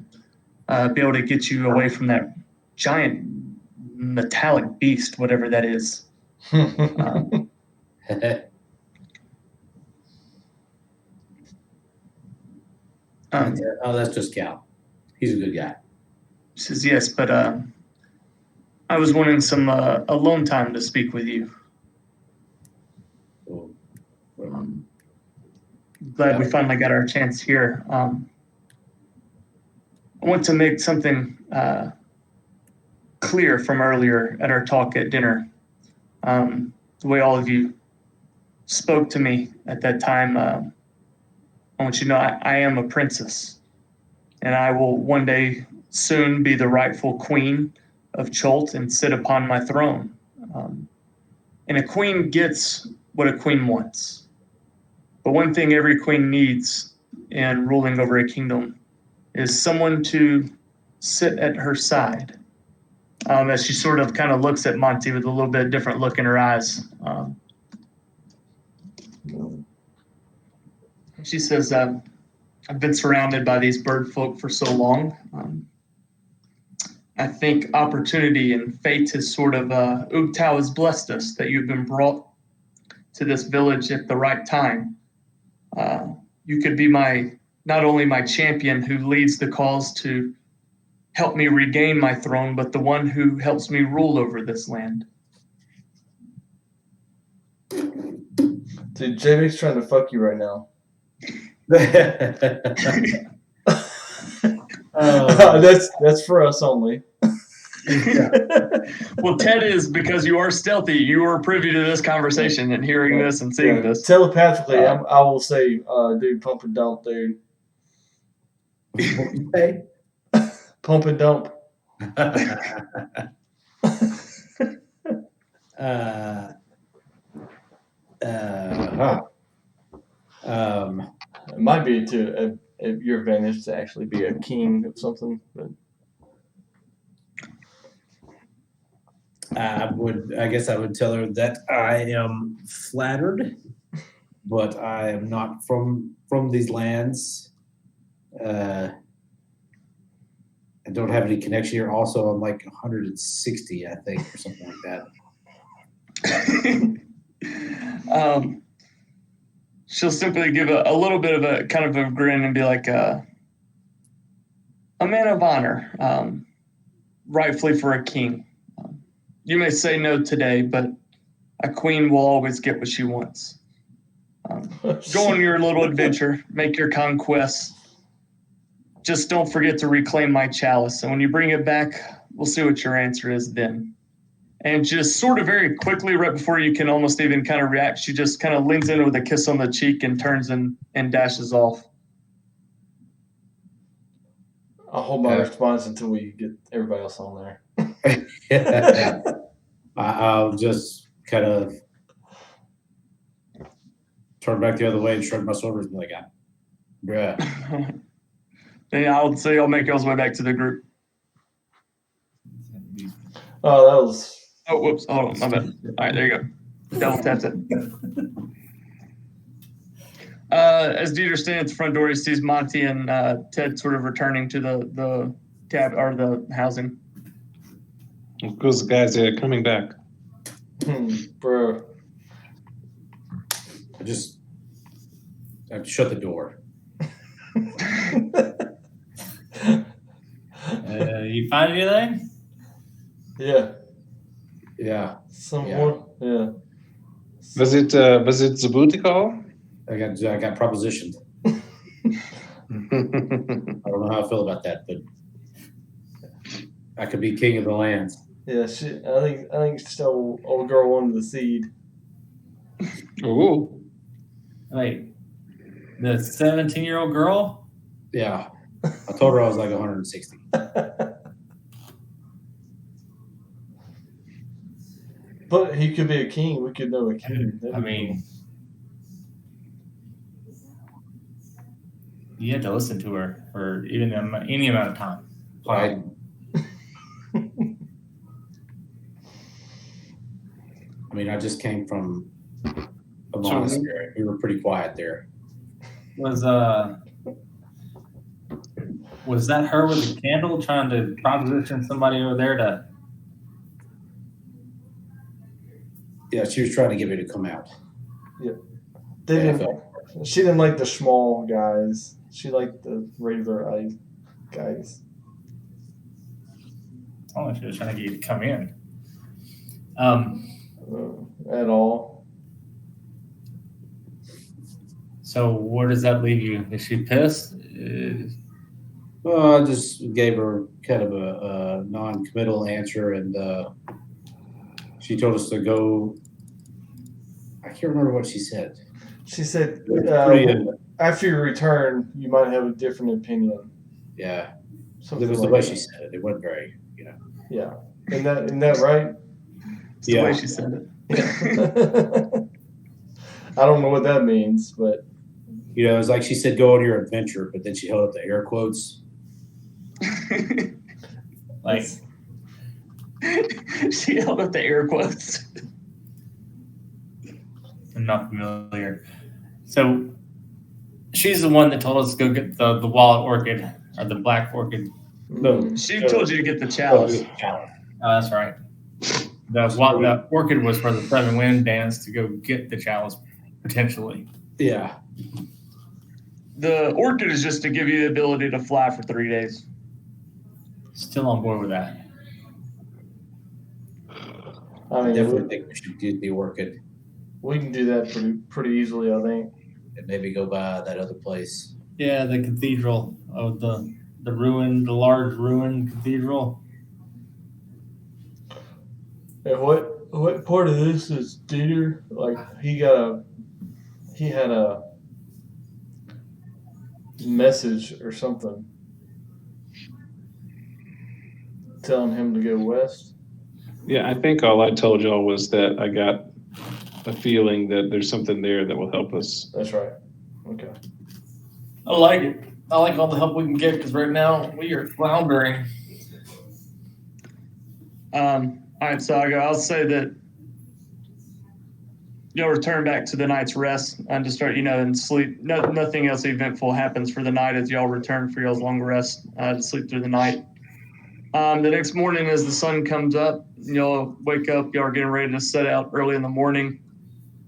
be able to get you away from that giant metallic beast, whatever that is." Oh, that's just Cal. He's a good guy. She says, "Yes, but I was wanting some alone time to speak with you. Oh, Glad we finally got our chance here. I want to make something clear from earlier at our talk at dinner. The way all of you spoke to me at that time, I want you to know I am a princess, and I will one day soon be the rightful queen of Cholt and sit upon my throne. And a queen gets what a queen wants. But one thing every queen needs in ruling over a kingdom is someone to sit at her side." As she sort of kind of looks at Monty with a little bit different look in her eyes. She says, "I've been surrounded by these bird folk for so long. I think opportunity and fate has sort of, Ugtao has blessed us that you've been brought to this village at the right time. You could be not only my champion who leads the cause to help me regain my throne, but the one who helps me rule over this land." Dude, JV's trying to fuck you right now. That's for us only. Well, Ted is, because you are stealthy. You are privy to this conversation and hearing this and seeing this. Telepathically, I will say, dude, pump and dump, dude. Hey. Pump and dump. It might be to your advantage to actually be a king of something, but I guess I would tell her that I am flattered, but I am not from these lands. I don't have any connection here. Also, I'm like 160, I think, or something like that. She'll simply give a little bit of a kind of a grin and be like, "A man of honor, rightfully for a king. You may say no today, but a queen will always get what she wants. Go on your little adventure, make your conquests. Just don't forget to reclaim my chalice. And when you bring it back, we'll see what your answer is then." And just sort of very quickly, right before you can almost even kind of react, she just kind of leans in with a kiss on the cheek and turns and dashes off. I'll hold my response until we get everybody else on there. I'll just kind of turn back the other way and shrug my shoulders and be like, bruh. And I'll say I'll make y'all's way back to the group. Oh, that was... Oh, whoops. Hold on. My bad. All right, there you go. Double taps it. As Dieter stands at the front door, he sees Monty and Ted sort of returning to the cab or the housing. Because the guys are coming back. Bro. I have to shut the door. You find anything? Yeah. Yeah. Some more. Yeah. Was it Zabutikal? I got propositioned. I don't know how I feel about that, but I could be king of the lands. Yeah, I think still old girl wanted the seed. Ooh. Wait, the 17-year-old girl? Yeah. I told her I was like 160. But he could be a king. We could know a king. I mean, you had to listen to her for even any amount of time. Right. I mean, I just came from a a So- monastery. We were pretty quiet there. Was that her with a candle trying to proposition somebody over there to? Yeah, she was trying to get me to come out. They Yeah, I didn't, she didn't like the small guys. She liked the regular eye guys. Oh, she was trying to get you to come in. At all. So where does that leave you? Is she pissed? Well, I just gave her kind of a non-committal answer, and she told us to go. I can't remember what she said. She said, Pretty, after you return, you might have a different opinion. yeah, Something it was the like way that. she said it. It wasn't very, Yeah. Isn't that right? It's the way she said it. I don't know what that means, but it was like she said, "Go on your adventure," but then she held up the air quotes. Like, She held up the air quotes. I'm not familiar. So she's the one that told us to go get the wallet orchid or the black orchid. No. She told you to get the chalice. Oh, that's right. The orchid was for the Seven Wind Bands to go get the chalice potentially. Yeah, The orchid is just to give you the ability to fly for 3 days. Still on board with that. I I mean, definitely think we should do the orchid we can do that pretty easily, I think. and maybe go by that other place. Yeah, the cathedral of the large ruined cathedral. And what part of this is Dieter? Like he had a message or something telling him to go west. Yeah, I think all I told y'all was that I got a feeling that there's something there that will help us. That's right. Okay. I like it. I like all the help we can get because right now we are floundering. All right, so I'll say that you'll return back to the night's rest and to start, and sleep. Nothing else eventful happens for the night as y'all return for y'all's long rest to sleep through the night. The next morning, as the sun comes up, y'all wake up. Y'all are getting ready to set out early in the morning.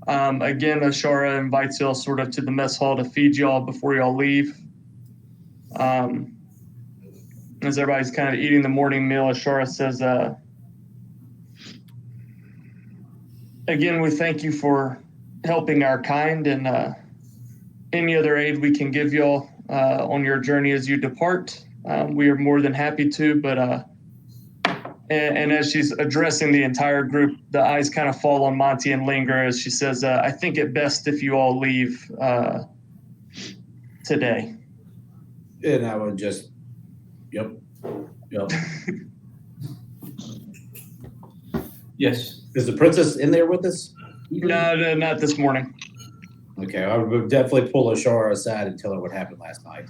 Again, Ashara invites y'all sort of to the mess hall to feed y'all before y'all leave. As everybody's kind of eating the morning meal, Ashara says, again, we thank you for helping our kind and any other aid we can give y'all on your journey as you depart. We are more than happy to, but and as she's addressing the entire group, the eyes kind of fall on Monty and linger as she says, I think it best if you all leave today. And I would just, yep. Yes. Is the princess in there with us? No, not this morning. Okay, I would definitely pull Ashara aside and tell her what happened last night.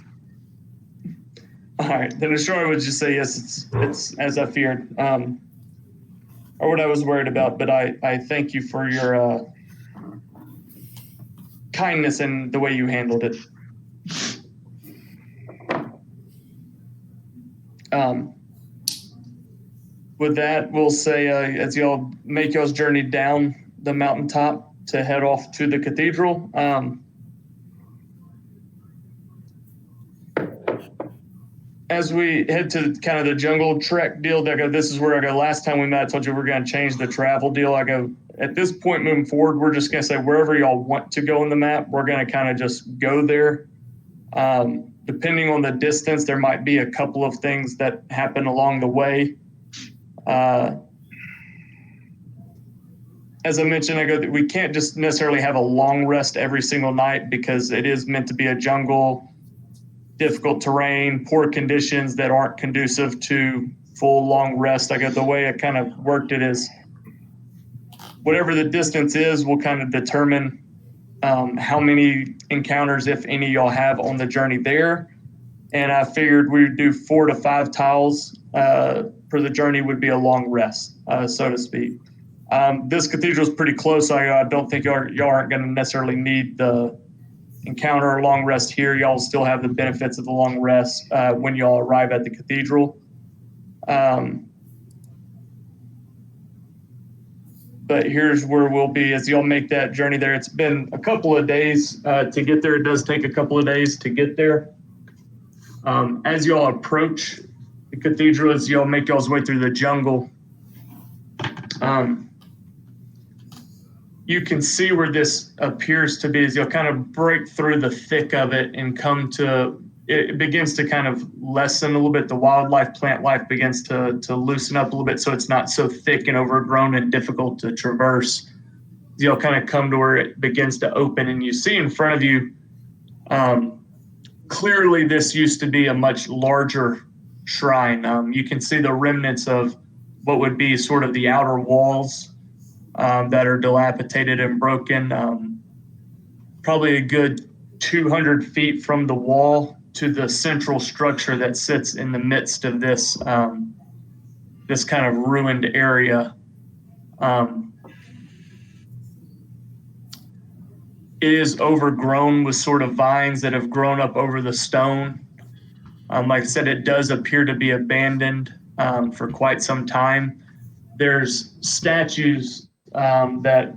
All right, then Ashara would just say, yes, it's as I feared, or what I was worried about, but I thank you for your kindness and the way you handled it. With that, we'll say as y'all make y'all's journey down the mountaintop to head off to the cathedral, as we head to kind of the jungle trek deal, this is where I go. Last time we met, I told you we're going to change the travel deal. I go, at this point moving forward, we're just going to say wherever y'all want to go on the map, we're going to kind of just go there. Depending on the distance, there might be a couple of things that happen along the way. As I mentioned, we can't just necessarily have a long rest every single night because it is meant to be a jungle, difficult terrain, poor conditions that aren't conducive to full long rest. The way I kind of worked it is whatever the distance is, will kind of determine how many encounters, if any, y'all have on the journey there. And I figured we'd do 4 to 5 tiles for the journey would be a long rest, so to speak. This cathedral is pretty close. I don't think y'all aren't going to necessarily need the encounter or long rest here. Y'all still have the benefits of the long rest when y'all arrive at the cathedral. But here's where we'll be as y'all make that journey there. It's been a couple of days to get there. It does take a couple of days to get there. As y'all approach the cathedral, as y'all make y'all's way through the jungle, you can see where this appears to be as you'll kind of break through the thick of it and come to, it begins to kind of lessen a little bit. The wildlife, plant life begins to loosen up a little bit so it's not so thick and overgrown and difficult to traverse. You'll kind of come to where it begins to open and you see in front of you, clearly this used to be a much larger shrine. You can see the remnants of what would be sort of the outer walls that are dilapidated and broken. Probably a good 200 feet from the wall to the central structure that sits in the midst of this this kind of ruined area. It is overgrown with sort of vines that have grown up over the stone. Like I said, it does appear to be abandoned for quite some time. There's statues that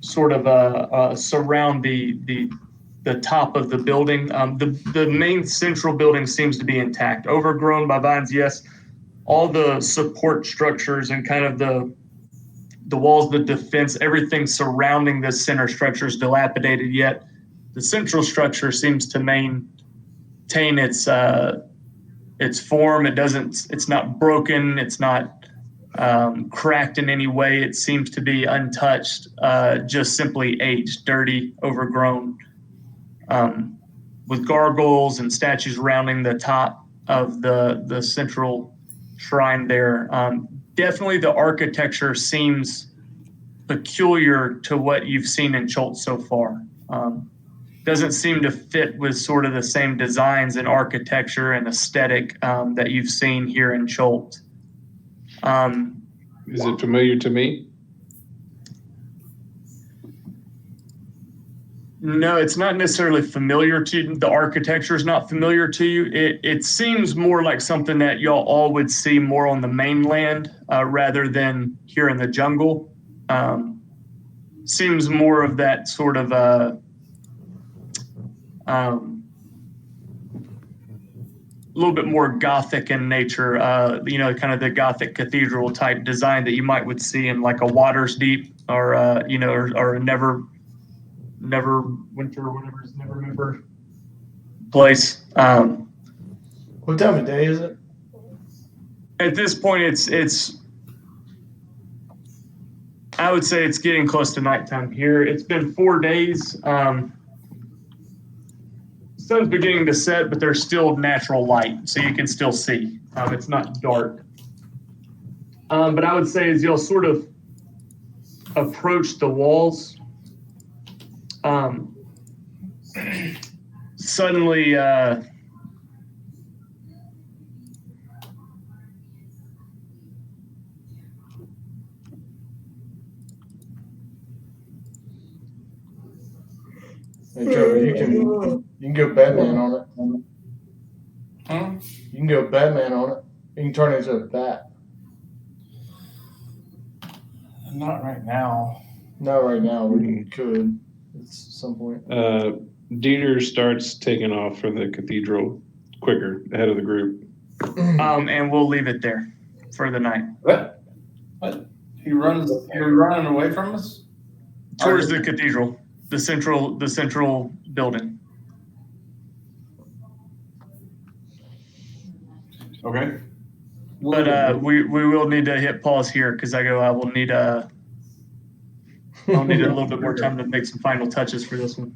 sort of surround the top of the building. The main central building seems to be intact, overgrown by vines, yes. All the support structures and kind of the walls, the defense, everything surrounding this center structure is dilapidated, yet the central structure seems to maintain its form. It's not broken, it's not cracked in any way. It seems to be untouched, just simply aged, dirty, overgrown, with gargoyles and statues rounding the top of the central shrine there. Definitely the architecture seems peculiar to what you've seen in Cholt so far. Doesn't seem to fit with sort of the same designs and architecture and aesthetic that you've seen here in Cholt. Is it familiar to me? No, it's not necessarily familiar to you. The architecture is not familiar to you. It seems more like something that y'all all would see more on the mainland rather than here in the jungle. Seems more of that sort of a little bit more Gothic in nature, kind of the Gothic cathedral type design that you would see in like a Waters Deep or or a Neverwinter or whatever is Neverember place. What time of day is it? At this point, it's I would say it's getting close to nighttime here. It's been 4 days. Sun's beginning to set, but there's still natural light, so you can still see. It's not dark. But I would say as you'll sort of approach the walls, suddenly Hey Trevor, you can go Batman on it. Hmm? You can go Batman on it. You can turn it into a bat. Not right now. Not right now, we could at some point. Dieter starts taking off for the cathedral quicker ahead of the group. and we'll leave it there for the night. What? You're running away from us? Towards the cathedral, the central building. Okay. But we will need to hit pause here because I'll need a little bit more time to make some final touches for this one.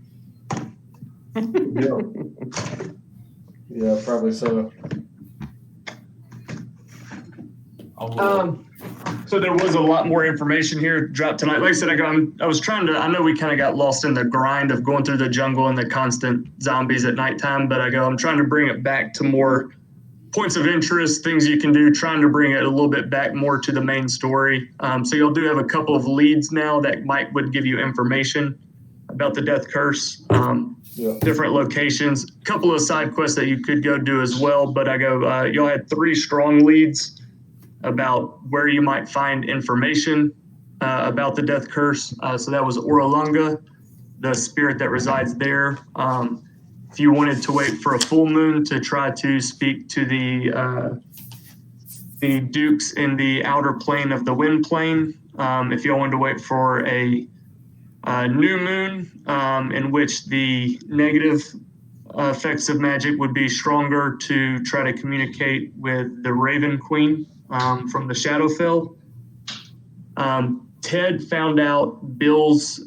Yeah, probably so. So there was a lot more information here dropped tonight. Like I said, I was trying to. I know we kind of got lost in the grind of going through the jungle and the constant zombies at nighttime, but I'm trying to bring it back to more points of interest, things you can do, trying to bring it a little bit back more to the main story. So you'll do have a couple of leads now that would give you information about the death curse, different locations, a couple of side quests that you could go do as well. But y'all had 3 strong leads about where you might find information about the death curse. So that was Orolunga, the spirit that resides there. If you wanted to wait for a full moon to try to speak to the dukes in the outer plane of the wind plane, if you wanted to wait for a new moon in which the negative effects of magic would be stronger, to try to communicate with the Raven Queen from the Shadowfell. Ted found out Bill's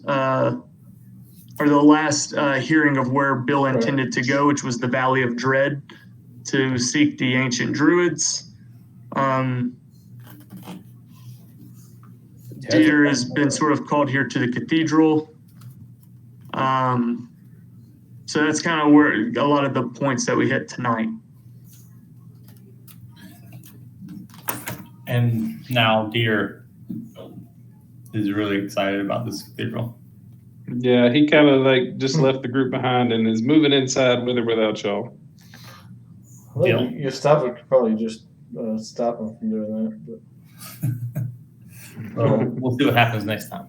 or the last hearing of where Bill intended to go, which was the Valley of Dread, to seek the ancient druids. Dieter has been sort of called here to the cathedral. So that's kind of where a lot of the points that we hit tonight. And now Dieter is really excited about this cathedral. Yeah, he kind of like just left the group behind and is moving inside with or without y'all. Well, your stopper could probably just stop him from doing that. Well, we'll see what happens next time.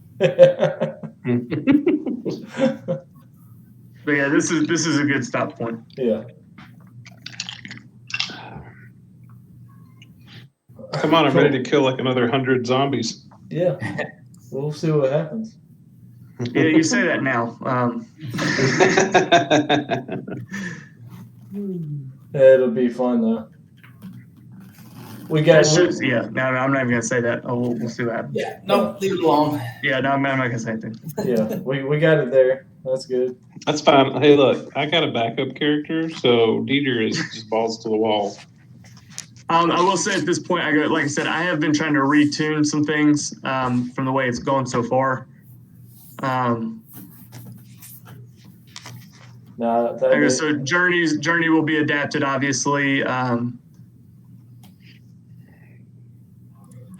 But But yeah, this is a good stop point. yeah. Come on, I'm ready to kill like another 100 zombies. Yeah. We'll see what happens. Yeah, you say that now. It'll be fun though. We got. That's just, yeah. No, I'm not even gonna say that. Oh, we'll see what happens. Yeah, no, leave it alone. Yeah, no, I'm not gonna say anything. Yeah, we got it there. That's good. That's fine. Hey, look, I got a backup character, so Dieter is just balls to the wall. I will say at this point, like I said, I have been trying to retune some things from the way it's going so far. So Journey will be adapted, obviously. I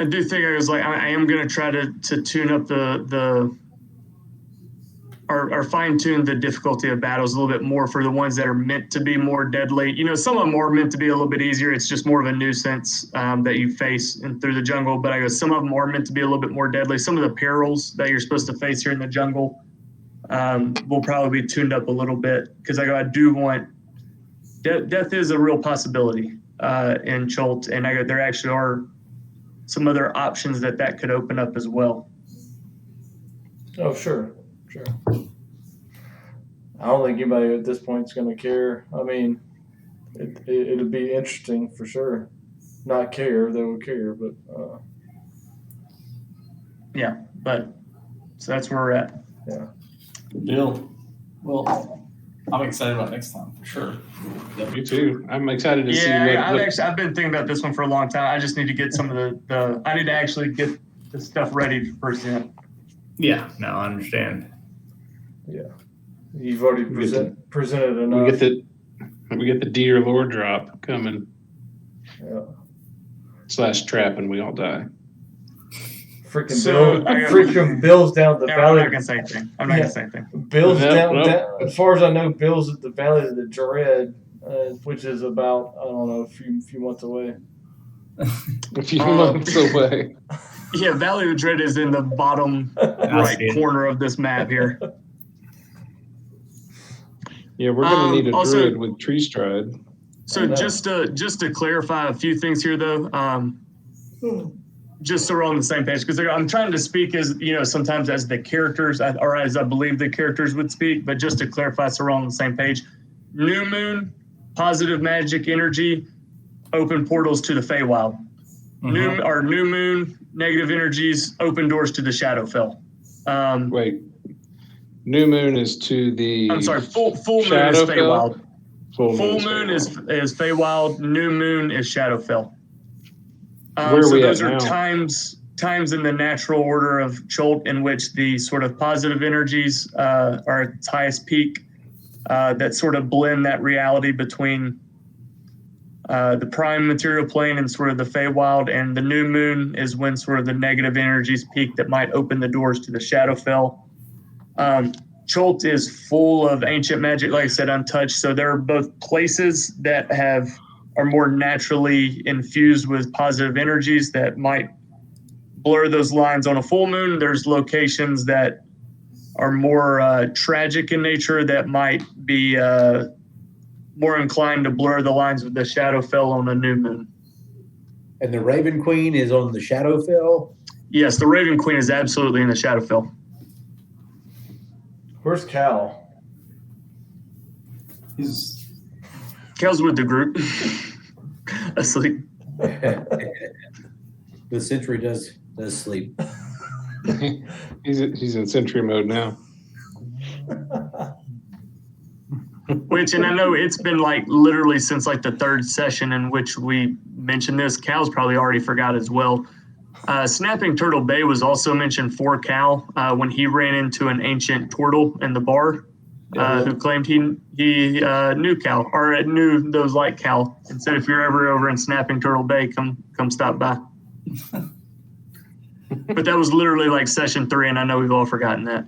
do think I am going to try to tune up or fine tune the difficulty of battles a little bit more for the ones that are meant to be more deadly. You know, some of them are meant to be a little bit easier. It's just more of a nuisance that you face through the jungle. But some of them are meant to be a little bit more deadly. Some of the perils that you're supposed to face here in the jungle will probably be tuned up a little bit, because I do want death is a real possibility in Chult, and there actually are some other options that could open up as well. Oh, sure. I don't think anybody at this point is going to care. I mean, it'll be interesting for sure. Not care, they will care, but yeah. But so that's where we're at. Yeah. Bill, well, I'm excited about next time for sure. Yeah, me too. I'm excited to see I've been thinking about this one for a long time. I just need to get some of I need to actually get the stuff ready for present. Yeah, no, I understand. Yeah, you've already presented enough. We get the deer lore drop coming. Yeah. / trap, and we all die. Freaking Bill's down the valley. I'm not gonna say anything. Bill's down. As far as I know, Bill's at the Valley of the Dread, which is about, I don't know, a few months away. A few months away. Yeah, Valley of Dread is in the bottom right corner of this map here. Yeah, we're gonna need a druid with tree stride. So just to clarify a few things here, though, just so we're on the same page, because I'm trying to speak as sometimes as the characters, or as I believe the characters would speak, but just to clarify, so we're all on the same page. New moon, positive magic energy, open portals to the Feywild. New moon, negative energies, open doors to the Shadowfell. Wait, new moon is to the. I'm sorry, full moon is Feywild. Full moon is Feywild. New moon is Shadowfell. Where are we those at are now? times in the natural order of Chult in which the sort of positive energies are at its highest peak, that sort of blend that reality between the prime material plane and sort of the Feywild, and the new moon is when sort of the negative energies peak that might open the doors to the Shadowfell. Cholt is full of ancient magic, like I said, untouched. So there are both places that are more naturally infused with positive energies that might blur those lines on a full moon. There's locations that are more tragic in nature that might be more inclined to blur the lines with the Shadowfell on a new moon. And the Raven Queen is on the Shadowfell? Yes, the Raven Queen is absolutely in the Shadowfell. Where's Cal? Cal's with the group. Asleep. The sentry does sleep. He's in sentry mode now. Which, and I know it's been like literally since like the third session in which we mentioned this. Cal's probably already forgot as well. Snapping Turtle Bay was also mentioned for Cal when he ran into an ancient turtle in the bar who claimed he knew Cal or knew those like Cal and said, if you're ever over in Snapping Turtle Bay, come stop by. But that was literally like session 3, and I know we've all forgotten that.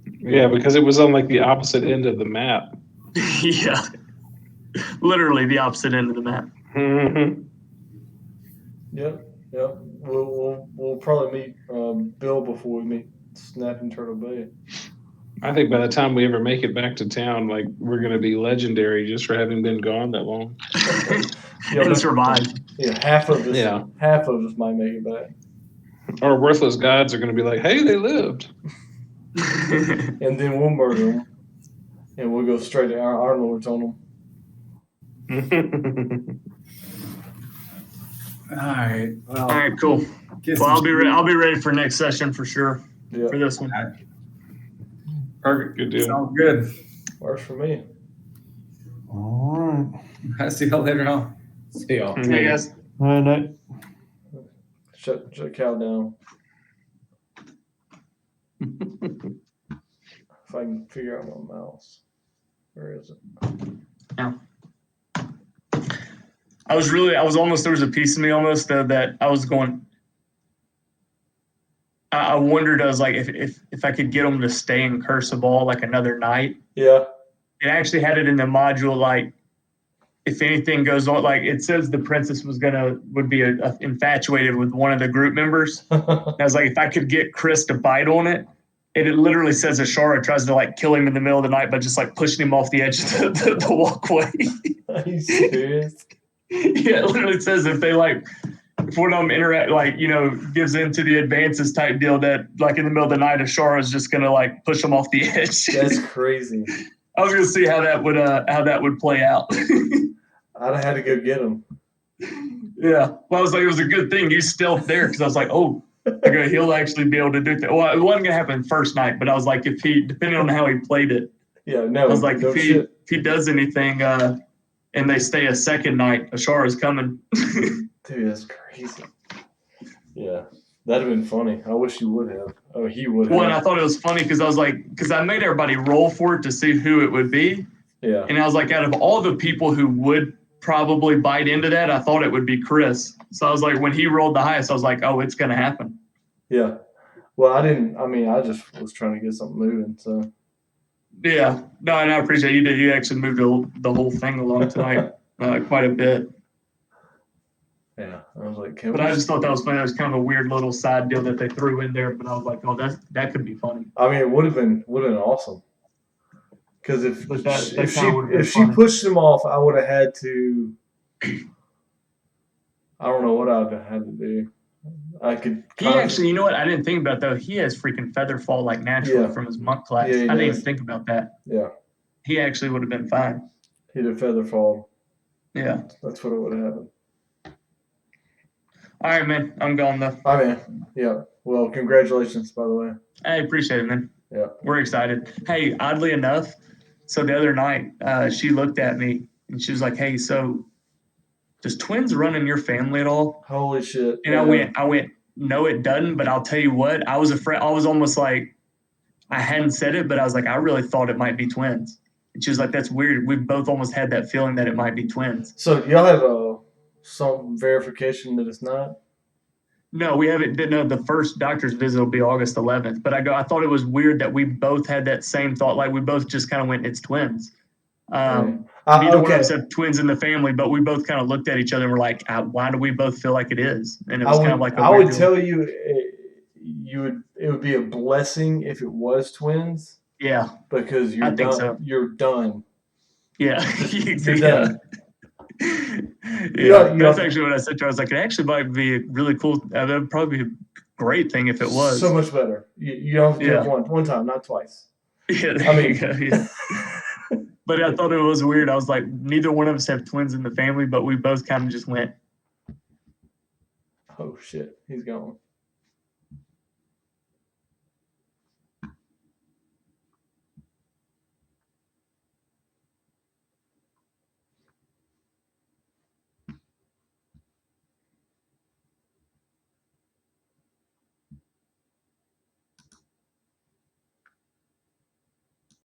Yeah, because it was on like the opposite end of the map. Yeah, literally the opposite end of the map. Mm-hmm. Yep. We'll probably meet Bill before we meet Snapping Turtle Bay. I think by the time we ever make it back to town, like we're going to be legendary just for having been gone that long. And survive. Yeah, half of us might make it back. Our worthless gods are going to be like, hey, they lived. And then we'll murder them. And we'll go straight to our lords on them. All right. Well, All right, cool. Well, I'll be ready for next session for sure. Yeah. For this one. Perfect. Good deal. Sounds good. Works for me. All right. I'll see y'all later on. See y'all. Hey, guys. All right, night. Shut Cal down. If I can figure out my mouse. Where is it? I was almost, there was a piece of me almost that I was going, I wondered, I was like, if I could get them to stay in Curse of All like another night. Yeah. It actually had it in the module, like, if anything goes on, like it says the princess would be infatuated with one of the group members. And I was like, if I could get Chris to bite on it, and it literally says Ashara tries to like kill him in the middle of the night by just like pushing him off the edge of the walkway. Are you serious? Yeah, it literally says if one of them gives into the advances type deal, that like in the middle of the night, Ashara is just gonna like push him off the edge. That's crazy. I was gonna see how that would play out. I'd have had to go get him. Yeah, well, I was like, it was a good thing you stealthed there because I was like, oh, okay, he'll actually be able to do that. Well, it wasn't gonna happen first night, but I was like, depending on how he played it, Yeah, no. I was like, no if he does anything, and they stay a second night, Ashara's coming. Dude, that's crazy. Yeah, that'd have been funny. I wish you would have. Oh, he would have. Well, and I thought it was funny because I was like, because I made everybody roll for it to see who it would be. Yeah. And I was like, out of all the people who would probably bite into that, I thought it would be Chris. So I was like, when he rolled the highest, I was like, oh, it's going to happen. Yeah. Well, I just was trying to get something moving. So. Yeah. No, and I appreciate you did. You actually moved the whole thing along tonight quite a bit. Yeah. I was like, I just thought that was funny. That was kind of a weird little side deal that they threw in there. But I was like, oh, that could be funny. I mean, it would have been awesome. Because if she pushed him off, I would have had to. I don't know what I'd have had to do. I could. He actually, you know what? I didn't think about though. He has freaking Featherfall like naturally from his monk class. Yeah, I didn't even think about that. Yeah. He actually would have been fine. He'd have Featherfall. Yeah. That's what it would have happened. All right, man. I'm going though. All right, man. Yeah. Well, congratulations, by the way. I appreciate it, man. Yeah. We're excited. Hey, oddly enough, so the other night, she looked at me and she was like, hey, so does twins run in your family at all? Holy shit. And I went, no, it doesn't. But I'll tell you what, I was afraid. I was almost like, I hadn't said it, but I was like, I really thought it might be twins. And she was like, "That's weird. We both almost had that feeling that it might be twins." So y'all have some verification that it's not? No, we haven't. No, the first doctor's visit will be August 11th. But I thought it was weird that we both had that same thought. Like we both just kind of went, "It's twins." Neither one of us have twins in the family, but we both kind of looked at each other and were like, "Why do we both feel like it is?" And it was kind of like I would tell you, it would be a blessing if it was twins. Yeah, because you're I think done. so. You're done. Yeah, You're done. Yeah, that's actually what I said to her. I was like, it actually might be a really cool. That would probably be a great thing if it was. So much better. You don't have to do it one time, not twice. Yeah, I mean, yeah. But I thought it was weird. I was like, neither one of us have twins in the family, but we both kind of just went. Oh shit, he's gone.